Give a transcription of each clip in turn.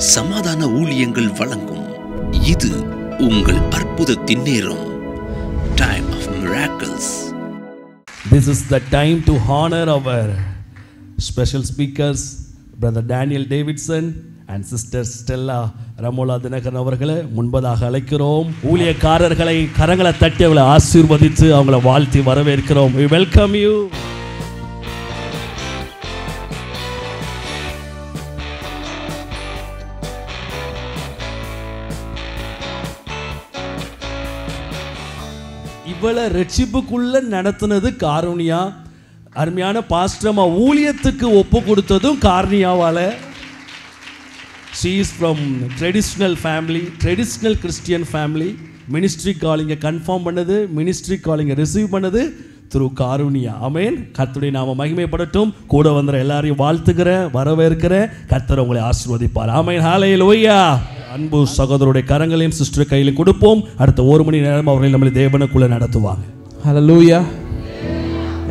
சமாதான ஊழியங்கள் வழங்கும் இது உங்கள் அற்புதத்தின் நேரம். Time of miracles. This is the time to honor our special speakers, Brother Daniel Davidson and Sister Stella Ramola Dinakaran அவர்களை முன்பதாக அழைக்கிறோம். ஊழியக்காரர்களை கரங்களை தட்டி அவங்களை ஆசீர்வதித்து அவங்களை வாழ்த்தி வரவேற்கிறோம். We welcome you. இவளை ரட்சிப்புக்குள்ள நடத்தினது காருண்யா. அருமையான பாஸ்டர் ஊழியத்துக்கு ஒப்பு கொடுத்ததும் காருண்யாவால. She is from traditional family, traditional Christian family. Ministry calling confirm பண்ணது, ministry calling ரிசீவ் பண்ணது through காருண்யா. ஆமென். கர்த்தருடைய நாமம் மகிமைப்படட்டும். கூட வந்த எல்லாரையும் வாழ்த்துகிறேன், வரவேற்கிறேன். கர்த்தர் உங்களை ஆசீர்வதிப்பார். ஆமென். ஹல்லேலூயா. அன்பு சகோதரருடைய கரங்களையும் சிஸ்டர் கையில் கொடுப்போம். அடுத்த 1 மணி நேரம் அவர்களை நம்மளை தேவனுக்குள்ள நடத்துவாங்க. ஹல்லேலூயா.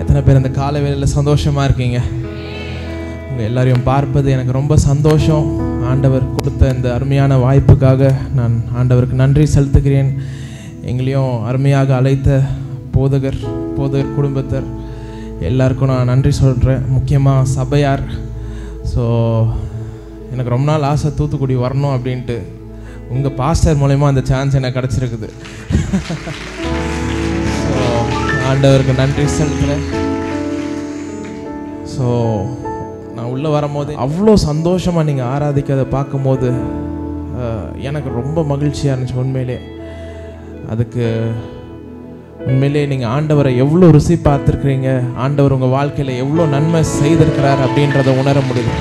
எத்தனை பேர் அந்த காலை வேளையில் சந்தோஷமா இருக்கீங்க? உங்கள் எல்லாரையும் பார்ப்பது எனக்கு ரொம்ப சந்தோஷம். ஆண்டவர் கொடுத்த இந்த அருமையான வாய்ப்புக்காக நான் ஆண்டவருக்கு நன்றி செலுத்துகிறேன். எங்களையும் அருமையாக அழைத்த போதகர் குடும்பத்தர் எல்லாருக்கும் நான் நன்றி சொல்கிறேன். முக்கியமாக சபையார். ஸோ எனக்கு ரொம்ப நாள் ஆசை தூத்துக்குடி வரணும் அப்படின்ட்டு. உங்கள் பாஸ்டர் மூலயமா அந்த சான்ஸ் எனக்கு கிடச்சிருக்குது. ஸோ ஆண்டவருக்கு நன்றி செலுத்துகிறேன். ஸோ நான் உள்ளே வரும்போது அவ்வளோ சந்தோஷமாக நீங்கள் ஆராதிக்கிறதை பார்க்கும்போது எனக்கு ரொம்ப மகிழ்ச்சியாக இருந்துச்சு. உண்மையிலே அதுக்கு உண்மையிலே நீங்கள் ஆண்டவரை எவ்வளோ ருசி பார்த்துருக்குறீங்க, ஆண்டவர் உங்கள் வாழ்க்கையில் எவ்வளோ நன்மை செய்திருக்கிறார் அப்படின்றத உணர முடியுது.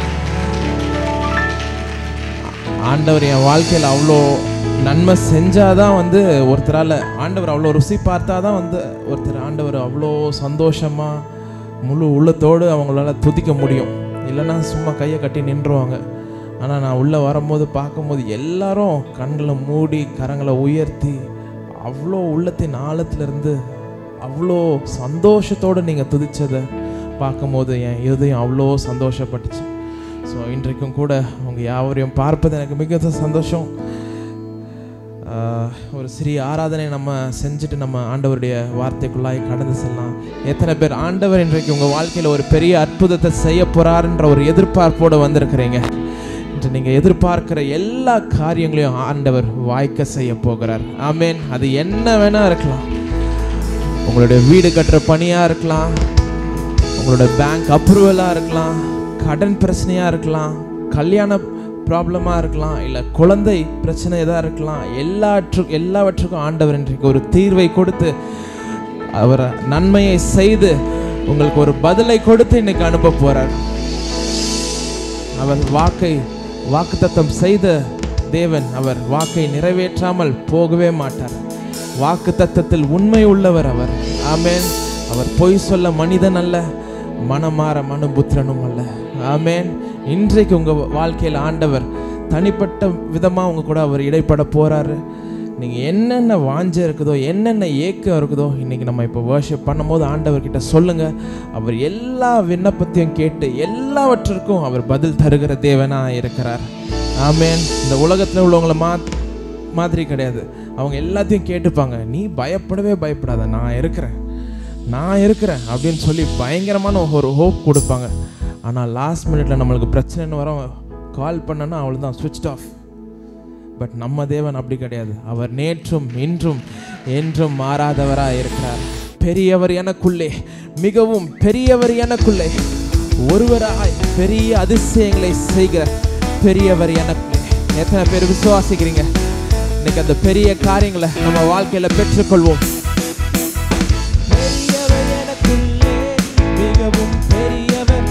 ஆண்டவர் என் வாழ்க்கையில் அவ்வளோ நன்மை செஞ்சாதான் ஒருத்தரால் ஆண்டவர் அவ்வளோ ருசி பார்த்தா தான் ஒருத்தர் ஆண்டவர் அவ்வளோ சந்தோஷமாக முழு உள்ளத்தோடு அவங்களால துதிக்க முடியும். இல்லைன்னா சும்மா கையை கட்டி நின்றுவாங்க. ஆனால் நான் உள்ளே வரும்போது பார்க்கும்போது எல்லாரும் கண்களை மூடி கரங்களை உயர்த்தி அவ்வளோ உள்ளத்தின் ஆழத்துலேருந்து அவ்வளோ சந்தோஷத்தோடு நீங்கள் துதித்ததை பார்க்கும்போது என் இருதயம் அவ்வளோ சந்தோஷப்பட்டுச்சு. ஸோ இன்றைக்கும் கூட அவங்க யாவரையும் பார்ப்பது எனக்கு மிக சந்தோஷம். ஒரு சிறிய ஆராதனை நம்ம செஞ்சுட்டு நம்ம ஆண்டவருடைய வார்த்தைக்குள்ளாய் கடந்து செல்லலாம். எத்தனை பேர் ஆண்டவர் இன்றைக்கு உங்கள் வாழ்க்கையில் ஒரு பெரிய அற்புதத்தை செய்ய போகிறாருன்ற ஒரு எதிர்பார்ப்போடு வந்திருக்கிறீங்க? இன்று நீங்கள் எதிர்பார்க்கிற எல்லா காரியங்களையும் ஆண்டவர் வாய்க்க செய்ய போகிறார். ஆமேன். அது என்ன வேணா இருக்கலாம். உங்களுடைய வீடு கட்டுற பணியாக இருக்கலாம், உங்களோட பேங்க் அப்ரூவலாக இருக்கலாம், கடன் பிரச்சனையாக இருக்கலாம், கல்யாண ப்ராப்ளமாக இருக்கலாம், இல்லை குழந்தை பிரச்சனை எதாக இருக்கலாம். எல்லாவற்றுக்கும் ஆண்டவர் இன்றைக்கு ஒரு தீர்வை கொடுத்து அவர் நன்மையை செய்து உங்களுக்கு ஒரு பதிலை கொடுத்து இன்னைக்கு அனுப்ப போகிறார். அவர் வாக்குத்தத்தம் செய்த தேவன். அவர் வாக்கை நிறைவேற்றாமல் போகவே மாட்டார். வாக்குத்தத்தத்தில் உண்மை உள்ளவர் அவர். ஆமேன். அவர் பொய் சொல்ல மனிதன் அல்ல, மனமாற மனுபுத்திரனும் அல்ல. ஆமேன். இன்றைக்கு உங்கள் வாழ்க்கையில் ஆண்டவர் தனிப்பட்ட விதமாக உங்கள் கூட அவர் இடைப்பட போகிறாரு. நீங்கள் என்னென்ன வாஞ்சை இருக்குதோ, என்னென்ன ஏக்கம் இருக்குதோ, இன்றைக்கி நம்ம இப்போ வர்ஷிப் பண்ணும்போது ஆண்டவர்கிட்ட சொல்லுங்கள். அவர் எல்லா விண்ணப்பத்தையும் கேட்டு எல்லாவற்றிற்கும் அவர் பதில் தருகிற தேவனாக இருக்கிறார். ஆமேன். இந்த உலகத்தில் உள்ளவங்கள மாதிரி கிடையாது. அவங்க எல்லாத்தையும் கேட்டுப்பாங்க. நீ பயப்படவே பயப்படாத, நான் இருக்கிறேன் அப்படின்னு சொல்லி பயங்கரமான ஒரு ஹோப் கொடுப்பாங்க. ஆனால் லாஸ்ட் மினிட்ல நம்மளுக்கு பிரச்சனைன்னு வர கால் பண்ணனா அவ்வளோதான், ஸ்விட்ச் ஆஃப். பட் நம்ம தேவன் அப்படி கிடையாது. அவர் நேற்றும் இன்றும் என்றும் மாறாதவராக இருக்கிறார். பெரியவர் எனக்குள்ளே, மிகவும் பெரியவர் எனக்குள்ளே, ஒருவராய் பெரிய அதிசயங்களை செய்கிற பெரியவர் எனக்குள்ளே. எத்தனை பேர் விசுவாசிக்கிறீங்க? இன்னைக்கு அந்த பெரிய காரியங்களை நம்ம வாழ்க்கையில பெற்றுக்கொள்வோம். பெரியவர் எனக்குள்ளே, மிகவும் பெரியவர்.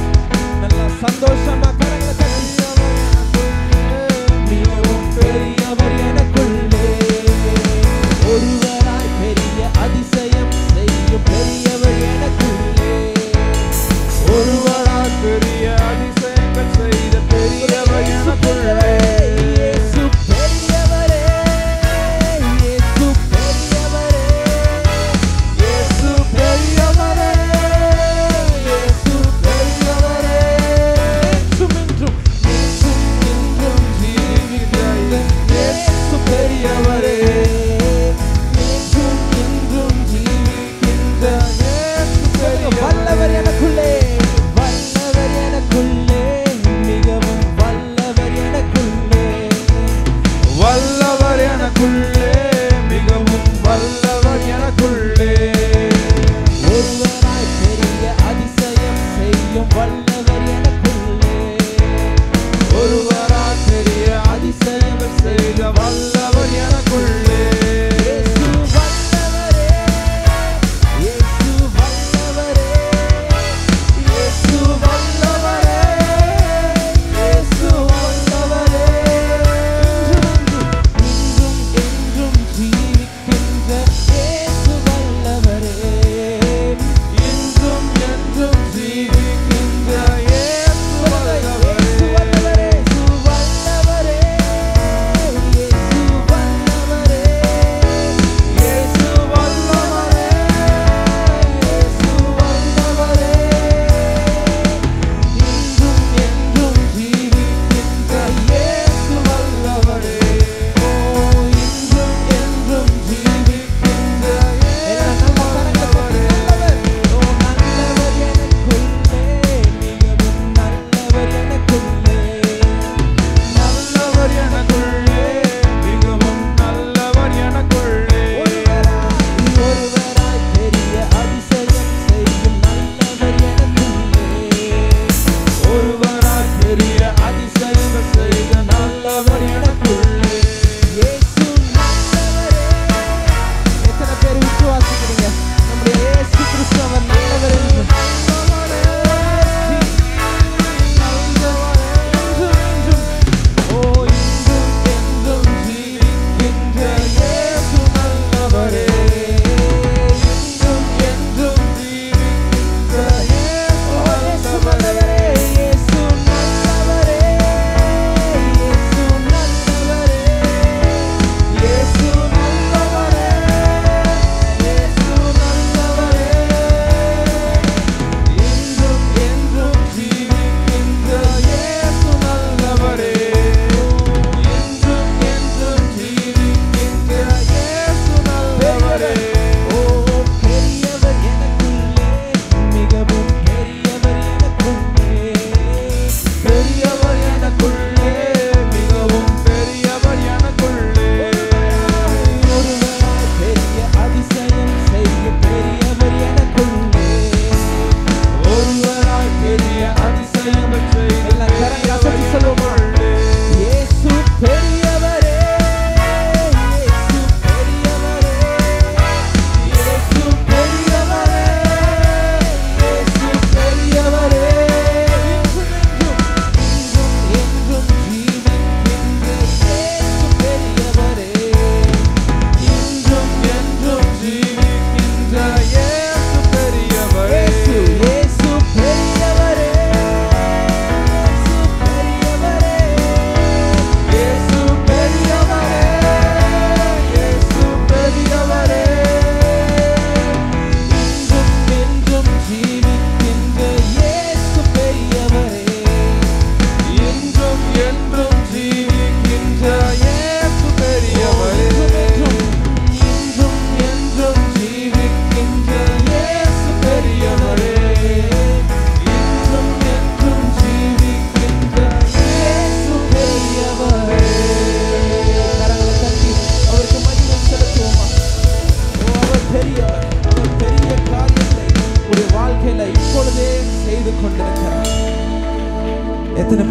நல்ல சந்தோஷமா கரங்களை தட்டி, மிகவும் பெரியவர் எனக்குள்ளே, ஒருவராய் பெரிய அதிசயம் செய்யும் பெரியவர் எனக்குள்ளே, ஒருவராய் பெரிய அதிசயங்கள் செய்த பெரியவர் எனக்குள்ளே. இயேசு பெரியவரே, இயேசு பெரியவரே.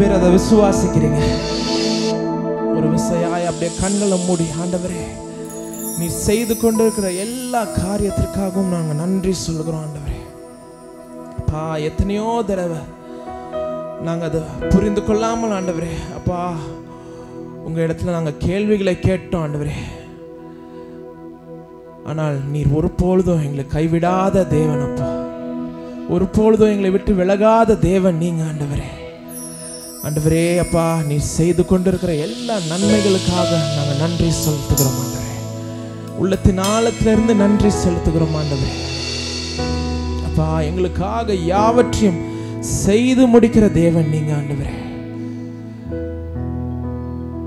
பேர் அதை விசுவாசிக்கிறீங்க? ஒரு விசையாய் அப்படியே கண்களை மூடி, ஆண்டவரே நீ செய்து கொண்டிருக்கிற எல்லா காரியத்திற்காகவும் நாங்கள் நன்றி சொல்கிறோம் ஆண்டவரே. அப்பா எத்தனையோ தடவை நாங்கள் அதை புரிந்து கொள்ளாமல் ஆண்டவரே அப்பா உங்கள் இடத்துல நாங்கள் கேள்விகளை கேட்டோம் ஆண்டவரே. ஆனால் நீர் ஒரு பொழுதும் எங்களை கைவிடாத தேவன் அப்பா, ஒரு பொழுதும் எங்களை விட்டு விலகாத தேவன் நீங்க ஆண்டவரே. ஆண்டவரே அப்பா நீ செய்து கொண்டிருக்கிற எல்லா நன்மைகளுக்காக நாங்கள் நன்றி செலுத்துகிறோம் ஆண்டவரே. உள்ளத்தின் ஆழத்திலிருந்து நன்றி செலுத்துகிறோம் ஆண்டவரே. அப்பா எங்களுக்காக யாவற்றையும் செய்து முடிக்கிற தேவன் நீங்க ஆண்டவரே.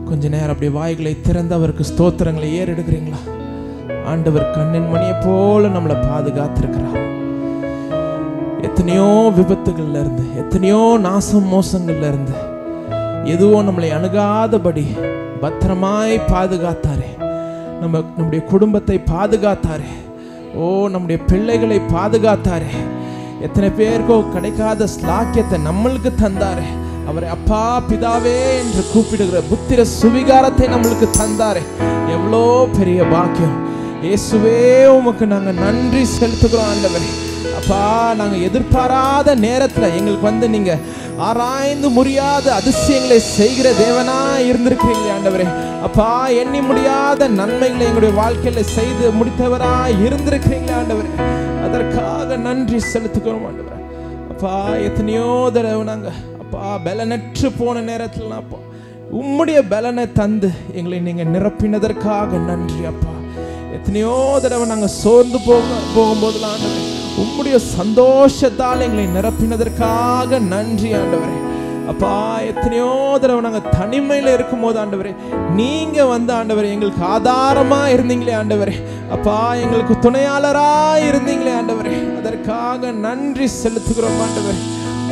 கொஞ்ச நேரம் அப்படி வாய்களை திறந்து அவருக்கு ஸ்தோத்திரங்களை ஏறெடுக்கிறீங்களா? ஆண்டவர் கண்ணின் மணியை போல நம்மளை பாதுகாத்திருக்கிறார். எத்தனையோ விபத்துகள்ல இருந்து, எத்தனையோ நாசம் மோசங்கள்ல இருந்து எதுவும் நம்மளை அணுகாதபடி பத்திரமாய் பாதுகாத்தாரே. நம்முடைய குடும்பத்தை பாதுகாத்தாரே. ஓ நம்முடைய பிள்ளைகளை பாதுகாத்தாரே. எத்தனை பேருக்கோ கிடைக்காத ஸ்லாக்கியத்தை நம்மளுக்கு தந்தாரே. அவரை அப்பா பிதாவே என்று கூப்பிடுகிற புத்திர சுவிகாரத்தை நம்மளுக்கு தந்தாரே. எவ்வளோ பெரிய பாக்கியம். இயேசுவே உமக்கு நாங்கள் நன்றி செலுத்துகிறோம் ஆண்டவரே. அப்பா நாங்கள் எதிர்பாராத நேரத்தில் எங்களுக்கு நீங்கள் ஆராய்ந்து முடியாத அதிசயங்களை செய்கிற தேவனா இருந்திருக்கிறீங்களே ஆண்டவரே. அப்பா எண்ணி முடியாத நன்மைகளை எங்களுடைய வாழ்க்கையில் செய்து முடித்தவரா இருந்திருக்கிறீங்களே ஆண்டவரே. அதற்காக நன்றி செலுத்துகிறோம் ஆண்டவரே. அப்பா எத்தனையோ தடவை நாங்கள் அப்பா பலனற்று போன நேரத்தில் அப்பா உம்முடைய பலனை தந்து எங்களை நீங்கள் நிரப்பினதற்காக நன்றி அப்பா. எத்தனையோ தடவை நாங்கள் சோர்ந்து போகும்போதெல்லாம் ஆண்டவரே உம்முடைய சந்தோஷத்தால் எங்களை நிரப்பினதற்காக நன்றி ஆண்டவரே. அப்பா எத்தனையோ தடவை நாங்கள் தனிமையில் இருக்கும்போது ஆண்டவரே நீங்க வந்து ஆண்டவரே எங்களுக்கு ஆதாரமா இருந்தீங்களே ஆண்டவரே. அப்பா எங்களுக்கு துணையாளரா இருந்தீங்களே ஆண்டவரே. அதற்காக நன்றி செலுத்துகிறோம் ஆண்டவரே.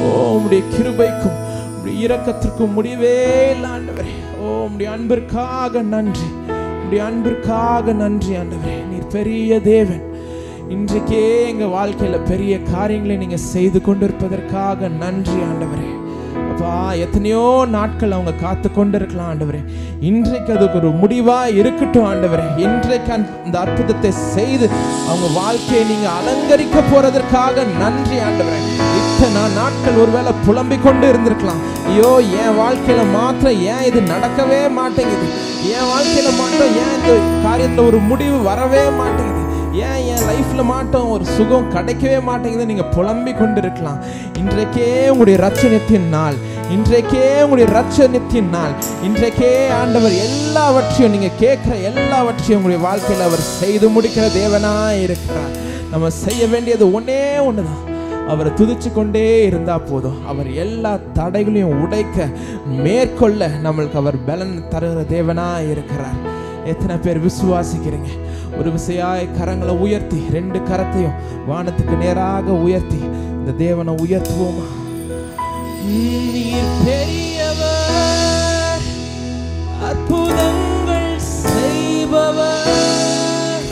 ஓ உம்முடைய கிருபைக்கும் உம்முடைய இரக்கத்திற்கும் முடிவே இல்லை ஆண்டவரே. ஓ உம்முடைய அன்பிற்காக நன்றி, உம்முடைய அன்பிற்காக நன்றி ஆண்டவரே. நீர் பெரிய தேவன். இன்றைக்கே எங்கள் வாழ்க்கையில் பெரிய காரியங்களை நீங்கள் செய்து கொண்டிருப்பதற்காக நன்றி ஆண்டவரே. அப்பா எத்தனையோ நாட்கள் அவங்க காத்து கொண்டு இருக்கலாம் ஆண்டவரே. இன்றைக்கு அதுக்கு ஒரு முடிவாக இருக்கட்டும் ஆண்டவரே. இன்றைக்கு அந்த அற்புதத்தை செய்து அவங்க வாழ்க்கையை நீங்கள் அலங்கரிக்க போறதற்காக நன்றி ஆண்டவரே. இத்தனை நாட்கள் ஒருவேளை புலம்பிக் கொண்டு இருந்திருக்கலாம், ஐயோ என் வாழ்க்கையில மாத்திரம் ஏன் இது நடக்கவே மாட்டேங்குது, என் வாழ்க்கையில மாத்திரம் ஏன் இந்த காரியத்தில் ஒரு முடிவு வரவே மாட்டேங்குது, ஏன் என் லைஃப்ல மாட்டோம் ஒரு சுகம் கிடைக்கவே மாட்டேங்குது நீங்க புலம்பிக் கொண்டு இருக்கலாம். இன்றைக்கே உங்களுடைய ரட்சணியத்தின் நாள், இன்றைக்கே உங்களுடைய ரட்சணியத்தின் நாள். இன்றைக்கே ஆண்டவர் எல்லாவற்றையும் நீங்க கேட்கிற எல்லாவற்றையும் உங்களுடைய வாழ்க்கையில் அவர் செய்து முடிக்கிற தேவனா இருக்கிறார். நம்ம செய்ய வேண்டியது ஒன்னே ஒண்ணுதான், அவரை துதிச்சு கொண்டே இருந்தா போதும். அவர் எல்லா தடைகளையும் உடைக்க மேற்கொள்ள நம்மளுக்கு அவர் பலன் தருகிற தேவனா இருக்கிறார். எத்தனை பேர் விசுவாசிக்கிறீங்க? ஒரு விசையாய் கரங்களை உயர்த்தி, ரெண்டு கரத்தையும் வானத்துக்கு நேராக உயர்த்தி இந்த தேவனை உயர்த்துவோமா? நீர் பெரியவர், அற்புதங்கள் செய்பவர்,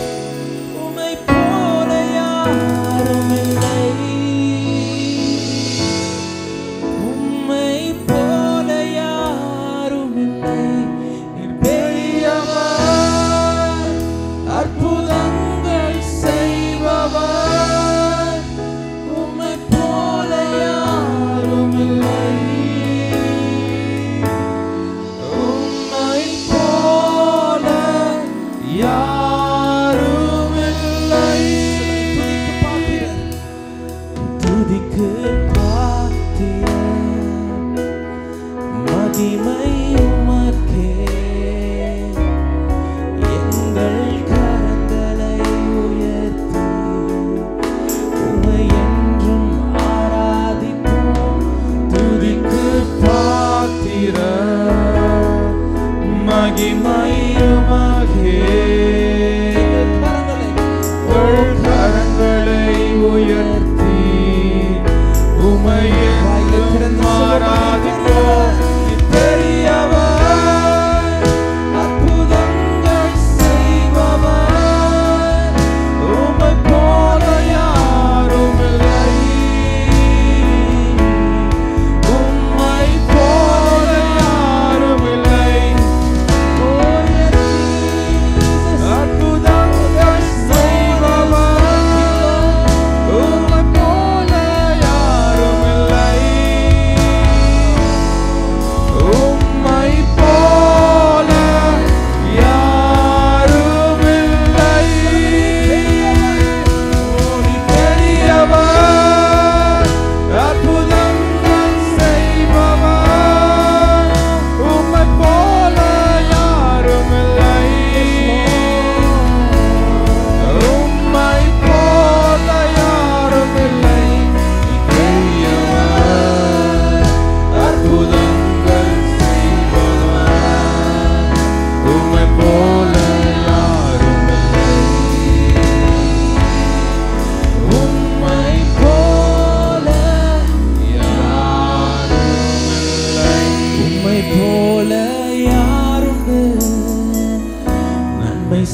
உம்மை போல யாரும் இல்லை, உம்மை போல யாரும் இல்லை. நீர் பெரியவர், அற்புதங்கள் செய்பவர், உம்மை போல யாரும் இல்லை, உம்மை போல யாரும் இல்லை. துதிக்கு பாத்திரர், மகிமை உமக்கே, எங்கள் கரங்களை உயர்த்தி உம்மை என்றும் ஆராதிப்போம். துதிக்கு பாத்திரர், மகிமை உமக்கே, எங்கள் கரங்களை உயர்த்தி உம்மை என்றும் ஆராதிப்போம். பெரியவர், அற்புதங்கள் செய்பவர், உம்மை போல யாரும் இல்லை, உம்மை போல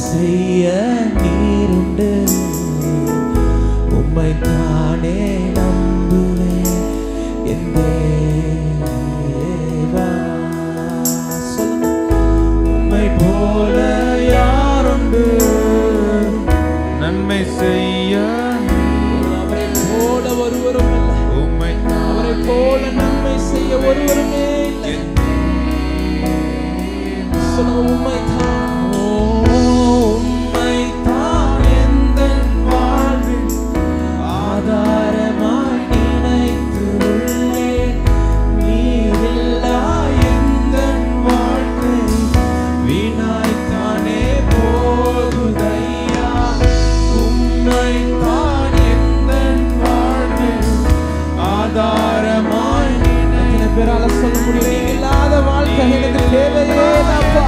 செய்ய நீருண்டு, உம்மை தானே நம்புவேன் என் தேவா. உம்மை போல யாருண்டு நன்மை செய்ய? அவரை போல ஒருவரும் இல்லை, அவரை போல நன்மை செய்ய ஒருவருமே இல்லை. உம்மை தான் எந்தன் வாழ்வில் ஆதாரமாய் நினைத்து உள்ளேன். நீரில்லா எந்தன் வாழ்க்கை வீணாய்த்தானே போகுதையா. உம்மை தான் எந்தன் வாழ்வில் ஆதாரமாய் நினைத்து. பேரால சொல்ல முடியும், நீ இல்லாத வாழ்க்கை எனக்கு தேவையே அப்பா.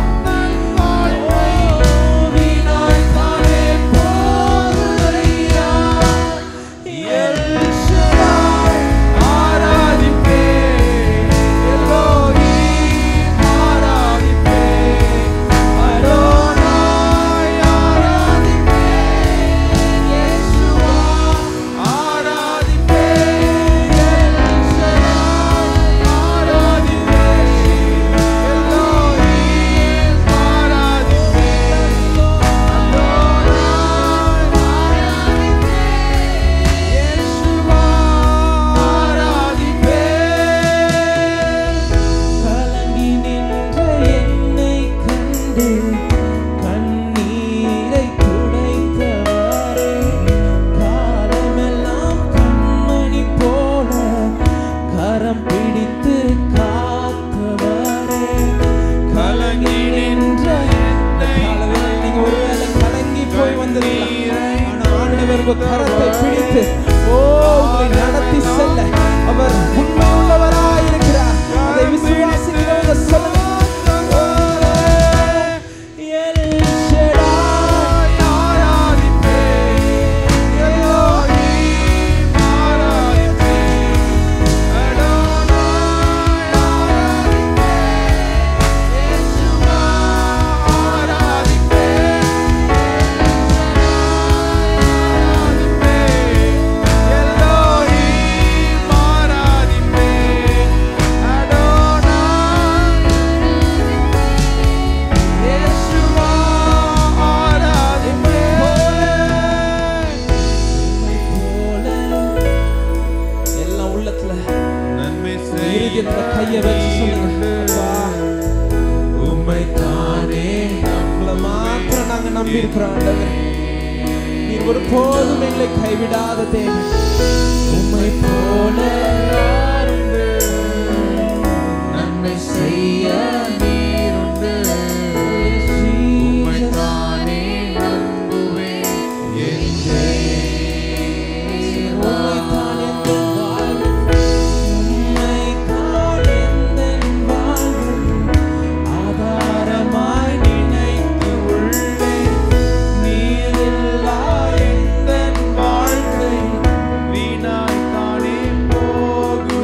கரத்தை பிடித்து உங்களை நடத்தி செல்ல அவர் உண்மை உள்ளவராய் இருக்கிறார். அதை விசுவாசிக்கிறவங்க சொல்லுங்க. கையை வச்சு சொல்லுங்க, உம்மை தானே மாத்திரம் நாங்க நம்பி இருக்கிறோம். நீ ஒரு போதும் எங்களை கைவிடாத தேவன். உம்மை போல நன்மை செய்ய நீருண்டு, உம்மை தானே நம்புவேன் என் தேவா. வீணாய் தானே போகும்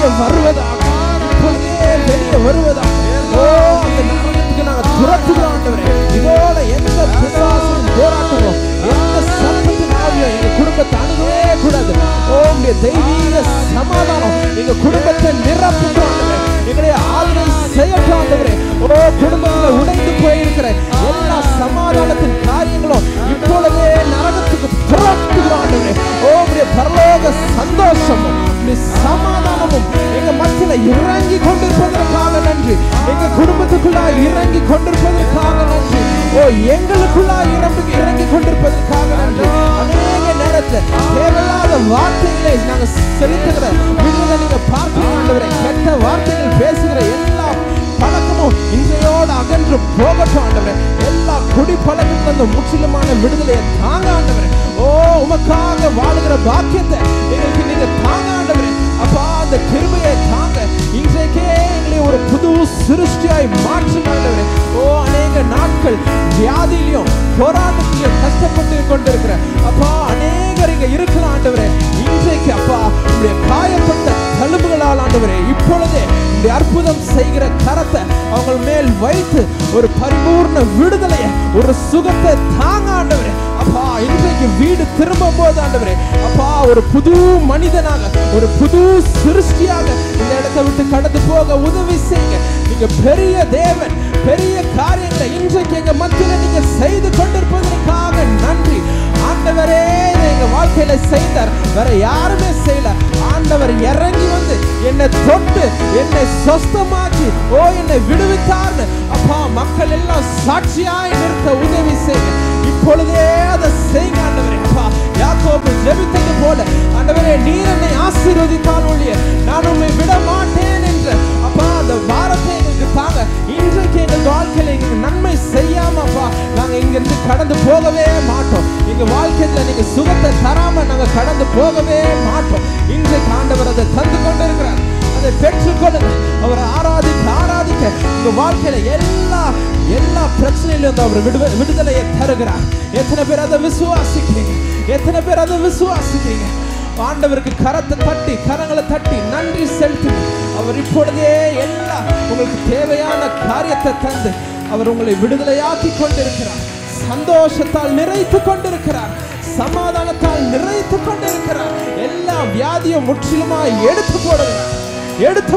வெளியே வருவதாக, இப்பொழுதே வெளியே வருவதாக. ஓ, அந்த நரகத்துக்கு நாங்கள் துரத்துகிறோம் ஆண்டவரே. இதோட எந்த பிசாசும் போராட்டமோ, எந்த சர்ப்பத்தின் ஆவியோ எங்க குடும்பத்தை அணுகவே கூடாது. ஓ, உங்களுடைய தெய்வீக சமாதானம் எங்க குடும்பத்தை நிரப்புகிறோம் ஆண்டவரே. எங்களுடைய ஆதரவை செய்யட்டும் ஆண்டவரே. ஓ, குடும்பங்களை உடைந்து போயிருக்கிற எல்லா சமாதானத்தின் காரியங்களும் இப்பொழுதே நரகத்துக்கு புறத்துகிறோம் ஆண்டவரே. ஓ, உங்களுடைய பரலோக சந்தோஷமும் சமாதானமும் எங்க மத்தியில இறங்கி கொண்டிருப்பதற்காக நன்றி. எங்க குடும்பத்துக்குள்ளாய் இறங்கி கொண்டிருப்பதற்காக நன்றி. ஓ, எங்களுக்குள்ளாய் இறங்கி கொண்டிருப்பதற்காக நன்றி. அநேக நேரத்தில் தேவையில்லாத வார்த்தைகளை நாங்க செலுத்துகிற விடுதலை நீங்க பார்க்கிறீங்க ஆண்டவரே. கெட்ட வார்த்தைகள் பேசுகிற எல்லா பழக்கமும் இன்றையோடு அகன்று போகட்டும் ஆண்டவரே. எல்லா குடி பழக்கத்திலிருந்து முற்றிலுமான விடுதலையை தாங்க ஆண்டவரே. ஓ, உமக்காக வாழுகிற பாக்கியத்தை எங்களுக்கு நீங்க தாங்க ஆண்டவரே. அப்பா, அந்த கிருபையை தாங்க. இன்றைக்கே எங்களை ஒரு புது சிருஷ்டியாய் மாற்றுங்க ஆண்டவரே. ஓ, அநேக நாட்கள் வியாதியிலையும் போராட்டத்திலையும் கஷ்டப்பட்டு கொண்டிருக்கிற அப்பா அநேகர் இங்க இருக்கிற ஆண்டவரே. இன்றைக்கு அப்பா உங்களுடைய காயப்பட்ட தழும்புகளால் ஆண்டவரே இப்பொழுதே உங்களுடைய அற்புதம் செய்கிற கரத்தை அவங்க மேல் வைத்து ஒரு பரிபூர்ண விடுதலையை, ஒரு சுகத்தை தாங்க ஆண்டவரே. அப்பா, இன்றைக்கு வீடு திரும்பும் போது ஆண்டவரே அப்பா ஒரு புது மனிதனாக, ஒரு புது சிருஷ்டியாக இந்த இடத்தை விட்டு கடந்து போக உதவி செய்யுங்க. நீங்க பெரிய தேவன், பெரிய காரியங்களை இன்றைக்கு எங்க மத்தியில நீங்க செய்து கொண்டிருப்பதற்காக நன்றி ஆண்டவரே. எங்க வாழ்க்கையில செய்தார், வேற யாருமே செய்யல. ஆண்டவர் இறங்கி வந்து என்னை தொட்டு என்னை சொஸ்தமாக்கி ஓ என்னை விடுவித்தார்னு அப்பா மக்கள் எல்லாம் சாட்சியாய் நிற்க உதவி செய்யுங்க. இப்பொழுதே அதை செய்யுங்க ஆண்டவரே. அப்பா, யாக்கோபு ஜெபித்தது போல ஆண்டவரே நீர் என்னை ஆசீர்வதித்தால் ஒழிய நான் உம்மை விட மாட்டேன் என்று அப்பா அந்த வாரத்தை எங்களுக்கு தாங்க. இன்றைக்கு எங்கள் வாழ்க்கையில எங்களுக்கு நன்மை செய்யாம அப்பா நாங்க இங்கிருந்து கடந்து போகவே மாட்டோம். எங்க வாழ்க்கையில நீங்க சுகத்தை தராம நாங்க கடந்து போகவே மாட்டோம். இன்றைக்கு ஆண்டவர் அதை தந்து கொண்டிருக்கிறார். அதை பெற்றுக்கொள்ளுங்க. அவரை ஆராதிக்க ஆராதிக்க உங்க வாழ்க்கையில எல்லா பிரச்சனையிலும் அவர் விடுதலையை தருகிறார். எத்தனை பேர் அதை விசுவாசிக்கிறீங்க? எத்தனை பேர் அதை விசுவாசிக்கிறீங்க? ஆண்டவருக்கு கரங்களை தட்டி நன்றி செலுத்துங்க. அவர் இப்பொழுதே எல்லா உங்களுக்கு தேவையான காரியத்தை தந்து அவர் உங்களை விடுதலையாக்கி கொண்டிருக்கிறார். சந்தோஷத்தால் நிறைத்து கொண்டிருக்கிறார். சமாதானத்தால் நிறைத்து கொண்டிருக்கிறார். எல்லா வியாதியும் முற்றிலுமாய் எடுத்து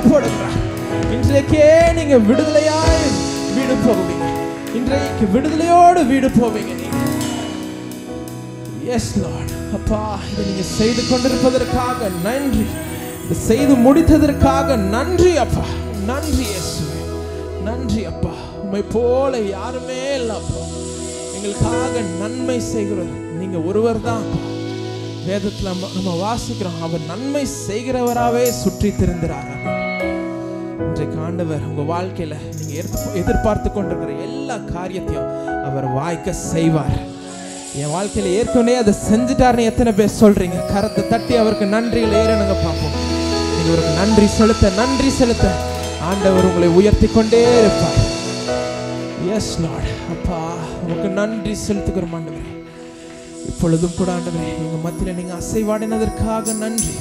போடுகிறார். இன்றைக்கே நீங்க விடுதலையாய் வீடு போவீங்க. இன்றைக்கு விடுதலையோடு வீடு போவீங்க நீங்க. Yes Lord. அப்பா, இதை நீங்க செய்து கொண்டிருப்பதற்காக நன்றி. இதை செய்து முடித்ததற்காக நன்றி அப்பா. நன்றி இயேசுவே, நன்றி அப்பா. உம்மை போல யாருமே இல்லை அப்பா. எங்களுக்காக நன்மை செய்கிறவர் நீங்க ஒருவர் தான். வேதத்துல நம்ம வாசிக்கிறோம், அவர் நன்மை செய்கிறவராகவே சுற்றி திரிந்தார். இன்றைக்கு ஆண்டவர் உங்க வாழ்க்கையில நீங்க எதிர்பார்த்து கொண்டிருக்கிற எல்லா காரியத்தையும் அவர் வாய்க்க செய்வார். என் வாழ்க்கையில ஏற்கனவே அதை செஞ்சுட்டாருன்னு எத்தனை பேர் சொல்றீங்க? கரத்தை தட்டி அவருக்கு நன்றிகள் ஏறணுங்க பார்ப்போம். நீங்க அவருக்கு நன்றி செலுத்த ஆண்டவர் உங்களை உயர்த்தி கொண்டே இருப்பார். Yes Lord. அப்பா, உங்களுக்கு நன்றி செலுத்துகிறோம் ஆண்டவரே. இப்பொழுதும் கூட ஆண்டவரே எங்க மத்தியில நீங்க அசைவாடினதற்காக நன்றி.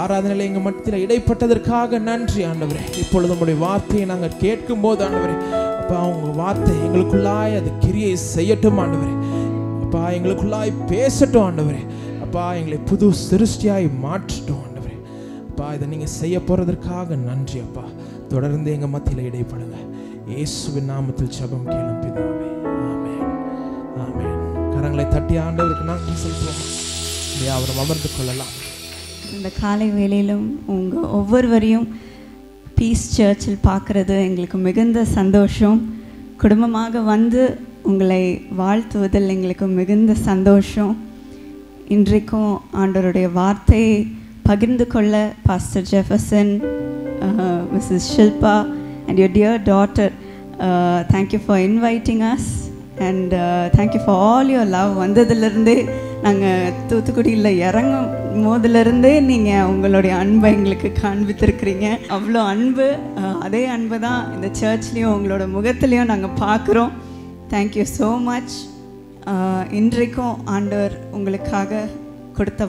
ஆராதனையில எங்க மத்தியில இடைப்பட்டதற்காக நன்றி ஆண்டவரே. இப்பொழுது உங்களுடைய வார்த்தையை நாங்கள் கேட்கும் போது ஆண்டவரே அப்பா உங்க வார்த்தை எங்களுக்குள்ளாய் அது கிரியை செய்யட்டும் ஆண்டவரே. அப்பா, எங்களுக்குள்ளாய் பேசட்டும் ஆண்டவரே. அப்பா, எங்களை புது சிருஷ்டியாய் மாற்றட்டும் ஆண்டவரே. அப்பா, இதை நீங்க செய்ய போறதற்காக நன்றி அப்பா. தொடர்ந்து எங்க மத்தியில இடைப்படுங்க. இயேசுவின் நாமத்தில் ஜெபம் கேளும் பிதாவே. ஆமென், ஆமென். கரங்களை தட்டி ஆண்டவருக்கு நன்றி செலுத்துவோம். யாவரும் அமர்ந்து கொள்ளலாம். இந்த காலை வேளையிலும் உங்கள் ஒவ்வொருவரையும் பீஸ் சர்ச்சில் பார்க்குறது எங்களுக்கு மிகுந்த சந்தோஷம். குடும்பமாக வந்து உங்களை வாழ்த்துவதில் எங்களுக்கு மிகுந்த சந்தோஷம். இன்றைக்கும் ஆண்டவருடைய வார்த்தையை பகிர்ந்து கொள்ள pastor Jefferson, Mrs Shilpa and your dear daughter, thank you for inviting us and thank you for all your love. வந்ததுலேருந்தே நாங்கள் தூத்துக்குடியில் இறங்கும் போதிலிருந்தே நீங்கள் உங்களுடைய அன்பை எங்களுக்கு காண்பித்திருக்கிறீங்க. அவ்வளோ அன்பு, அதே அன்பு தான் இந்த சர்ச்லேயும் உங்களோட முகத்துலேயும் நாங்கள் பார்க்குறோம். Thank you so much. இன்றைக்கும் ஆண்டவர் உங்களுக்காக கொடுத்த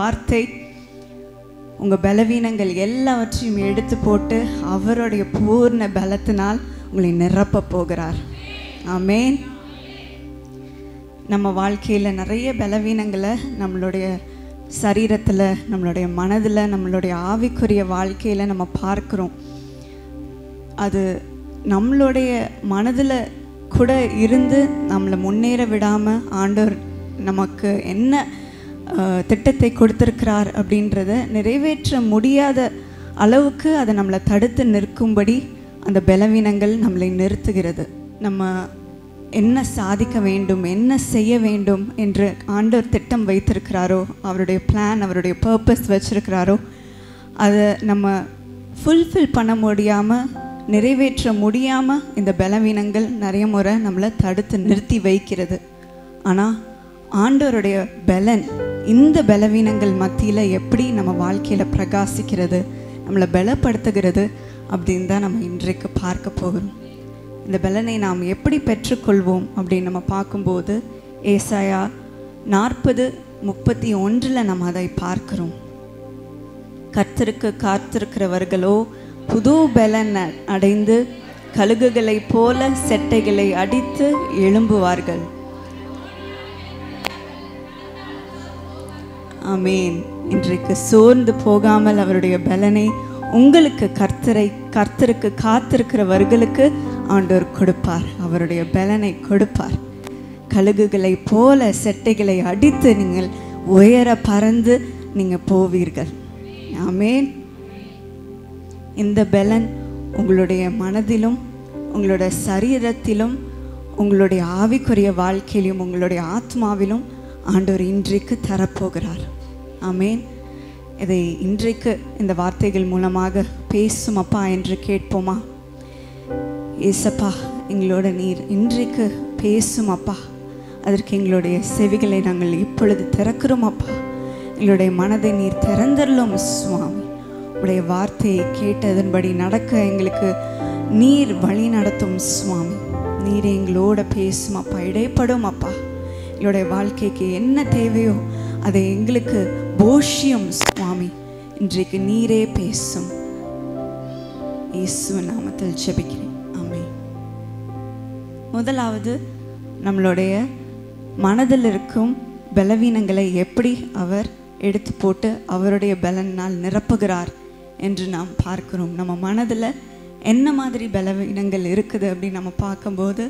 வார்த்தை உங்கள் பலவீனங்கள் எல்லாவற்றையும் எடுத்து போட்டு அவருடைய பூர்ண பலத்தினால் உங்களை நிரப்ப போகிறார். ஆமென். நம்ம வாழ்க்கையில் நிறைய பலவீனங்களை நம்மளுடைய சரீரத்தில், நம்மளுடைய மனதில், நம்மளுடைய ஆவிக்குரிய வாழ்க்கையில் நம்ம பார்க்குறோம். அது நம்மளுடைய மனதில் கூட இருந்து நம்மளை முன்னேற விடாமல் ஆண்டவர் நமக்கு என்ன திட்டத்தை கொடுத்துருக்கிறார் அப்படின்றத நிறைவேற்ற முடியாத அளவுக்கு அதை நம்மளை தடுத்து நிற்கும்படி அந்த பலவீனங்கள் நம்மளை நிறுத்துகிறது. நம்ம என்ன சாதிக்க வேண்டும், என்ன செய்ய வேண்டும் என்று ஆண்டவர் திட்டம் வைத்திருக்கிறாரோ, அவருடைய பிளான், அவருடைய பர்பஸ் வச்சிருக்கிறாரோ, அதை நம்ம ஃபுல்ஃபில் பண்ண முடியாமல், நிறைவேற்ற முடியாமல் இந்த பலவீனங்கள் நிறைய முறை நம்மளை தடுத்து நிறுத்தி வைக்கிறது. ஆனால் ஆண்டவருடைய பலன் இந்த பலவீனங்கள் மத்தியில் எப்படி நம்ம வாழ்க்கையில் பிரகாசிக்கிறது, நம்மளை பலப்படுத்துகிறது அப்படின்னு தான் நம்ம இன்றைக்கு பார்க்க போகிறோம். இந்த பலனை நாம் எப்படி பெற்றுக்கொள்வோம் அப்படின்னு நம்ம பார்க்கும்போது ஏசாயா 40:31 நம்ம அதை பார்க்கிறோம். கர்த்தருக்கு காத்திருக்கிறவர்களோ புது பலன் அடைந்து கழுகுகளைப் போல செட்டைகளை அடித்து எழும்புவார்கள். ஆமேன். இன்றைக்கு சோர்ந்து போகாமல் அவருடைய பலனை உங்களுக்கு கர்த்தருக்கு காத்திருக்கிறவர்களுக்கு ஆண்டவர் கொடுப்பார். அவருடைய பலனை கொடுப்பார். கழுகுகளை போல செட்டைகளை அடித்து நீங்கள் உயர பறந்து நீங்கள் போவீர்கள். ஆமேன். இந்த பலன் உங்களுடைய மனதிலும், உங்களுடைய சரீரத்திலும், உங்களுடைய ஆவிக்குரிய வாழ்க்கையிலும், உங்களுடைய ஆத்மாவிலும் ஆண்டவர் இன்றைக்கு தரப்போகிறார். ஆமேன். இதை இன்றைக்கு இந்த வார்த்தைகள் மூலமாக பேசும் அப்பா என்று கேட்போமா? ஏசப்பா, எங்களோட நீர் இன்றைக்கு பேசும் அப்பா. அதற்கு எங்களுடைய செவிகளை நாங்கள் இப்பொழுது திறக்கிறோம் அப்பா. எங்களுடைய மனதை நீர் திறந்தருளும் சுவாமி. உடைய வார்த்தையை கேட்டதன்படி நடக்க எங்களுக்கு நீர் வழி நடத்தும் சுவாமி. நீர் எங்களோட பேசும் அப்பா, இடைப்படும் அப்பா. எங்களுடைய வாழ்க்கைக்கு என்ன தேவையோ அதை எங்களுக்கு போஷியம் சுவாமி. இன்றைக்கு நீரே பேசும். இயேசுவின் நாமத்தில் ஜெபிக்கிறேன். ஆமென். முதலாவது, நம்மளுடைய மனதில் இருக்கும் பலவீனங்களை எப்படி அவர் எடுத்து போட்டு அவருடைய பலனால் நிரப்புகிறார் என்று நாம் பார்க்கிறோம். நம்ம மனதில் என்ன மாதிரி பலவீனங்கள் இருக்குது அப்படின்னு நம்ம பார்க்கும்போது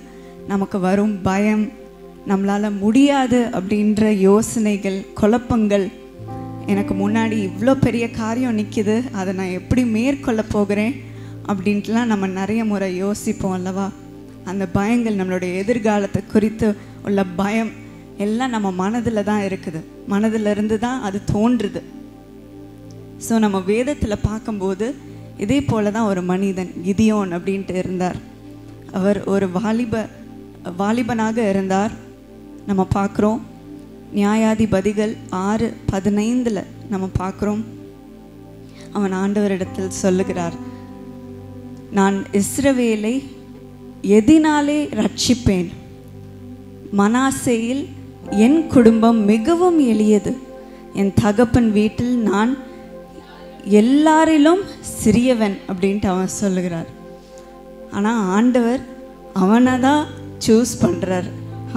நமக்கு வரும் பயம், நம்மளால் முடியாது அப்படின்ற யோசனைகள், குழப்பங்கள், எனக்கு முன்னாடி இவ்வளோ பெரிய காரியம் நிற்கிது, அதை நான் எப்படி மேற்கொள்ள போகிறேன் அப்படின்ட்டுலாம் நம்ம நிறைய முறை யோசிப்போம் அல்லவா? அந்த பயங்கள், நம்மளுடைய எதிர்காலத்தை குறித்து உள்ள பயம் எல்லாம் நம்ம மனதில் தான் இருக்குது. மனதிலிருந்து தான் அது தோன்றுது. ஸோ நம்ம வேதத்தில் பார்க்கும்போது இதே போல தான் ஒரு மனிதன் கிதியோன் அப்படின்ட்டு இருந்தார். அவர் ஒரு வாலிபனாக இருந்தார். நம்ம பார்க்குறோம் நியாயாதிபதிகள் 6:15 நம்ம பார்க்குறோம். அவன் ஆண்டவரிடத்தில் சொல்லுகிறார், நான் இஸ்ரவேலை எதினாலே ரட்சிப்பேன்? மனாசேயில் என் குடும்பம் மிகவும் எளியது. என் தகப்பன் வீட்டில் நான் எல்லாரிலும் சிறியவன் அப்படின்ட்டு அவன் சொல்லுகிறார். ஆனால் ஆண்டவர் அவனை தான் சூஸ் பண்ணுறார்,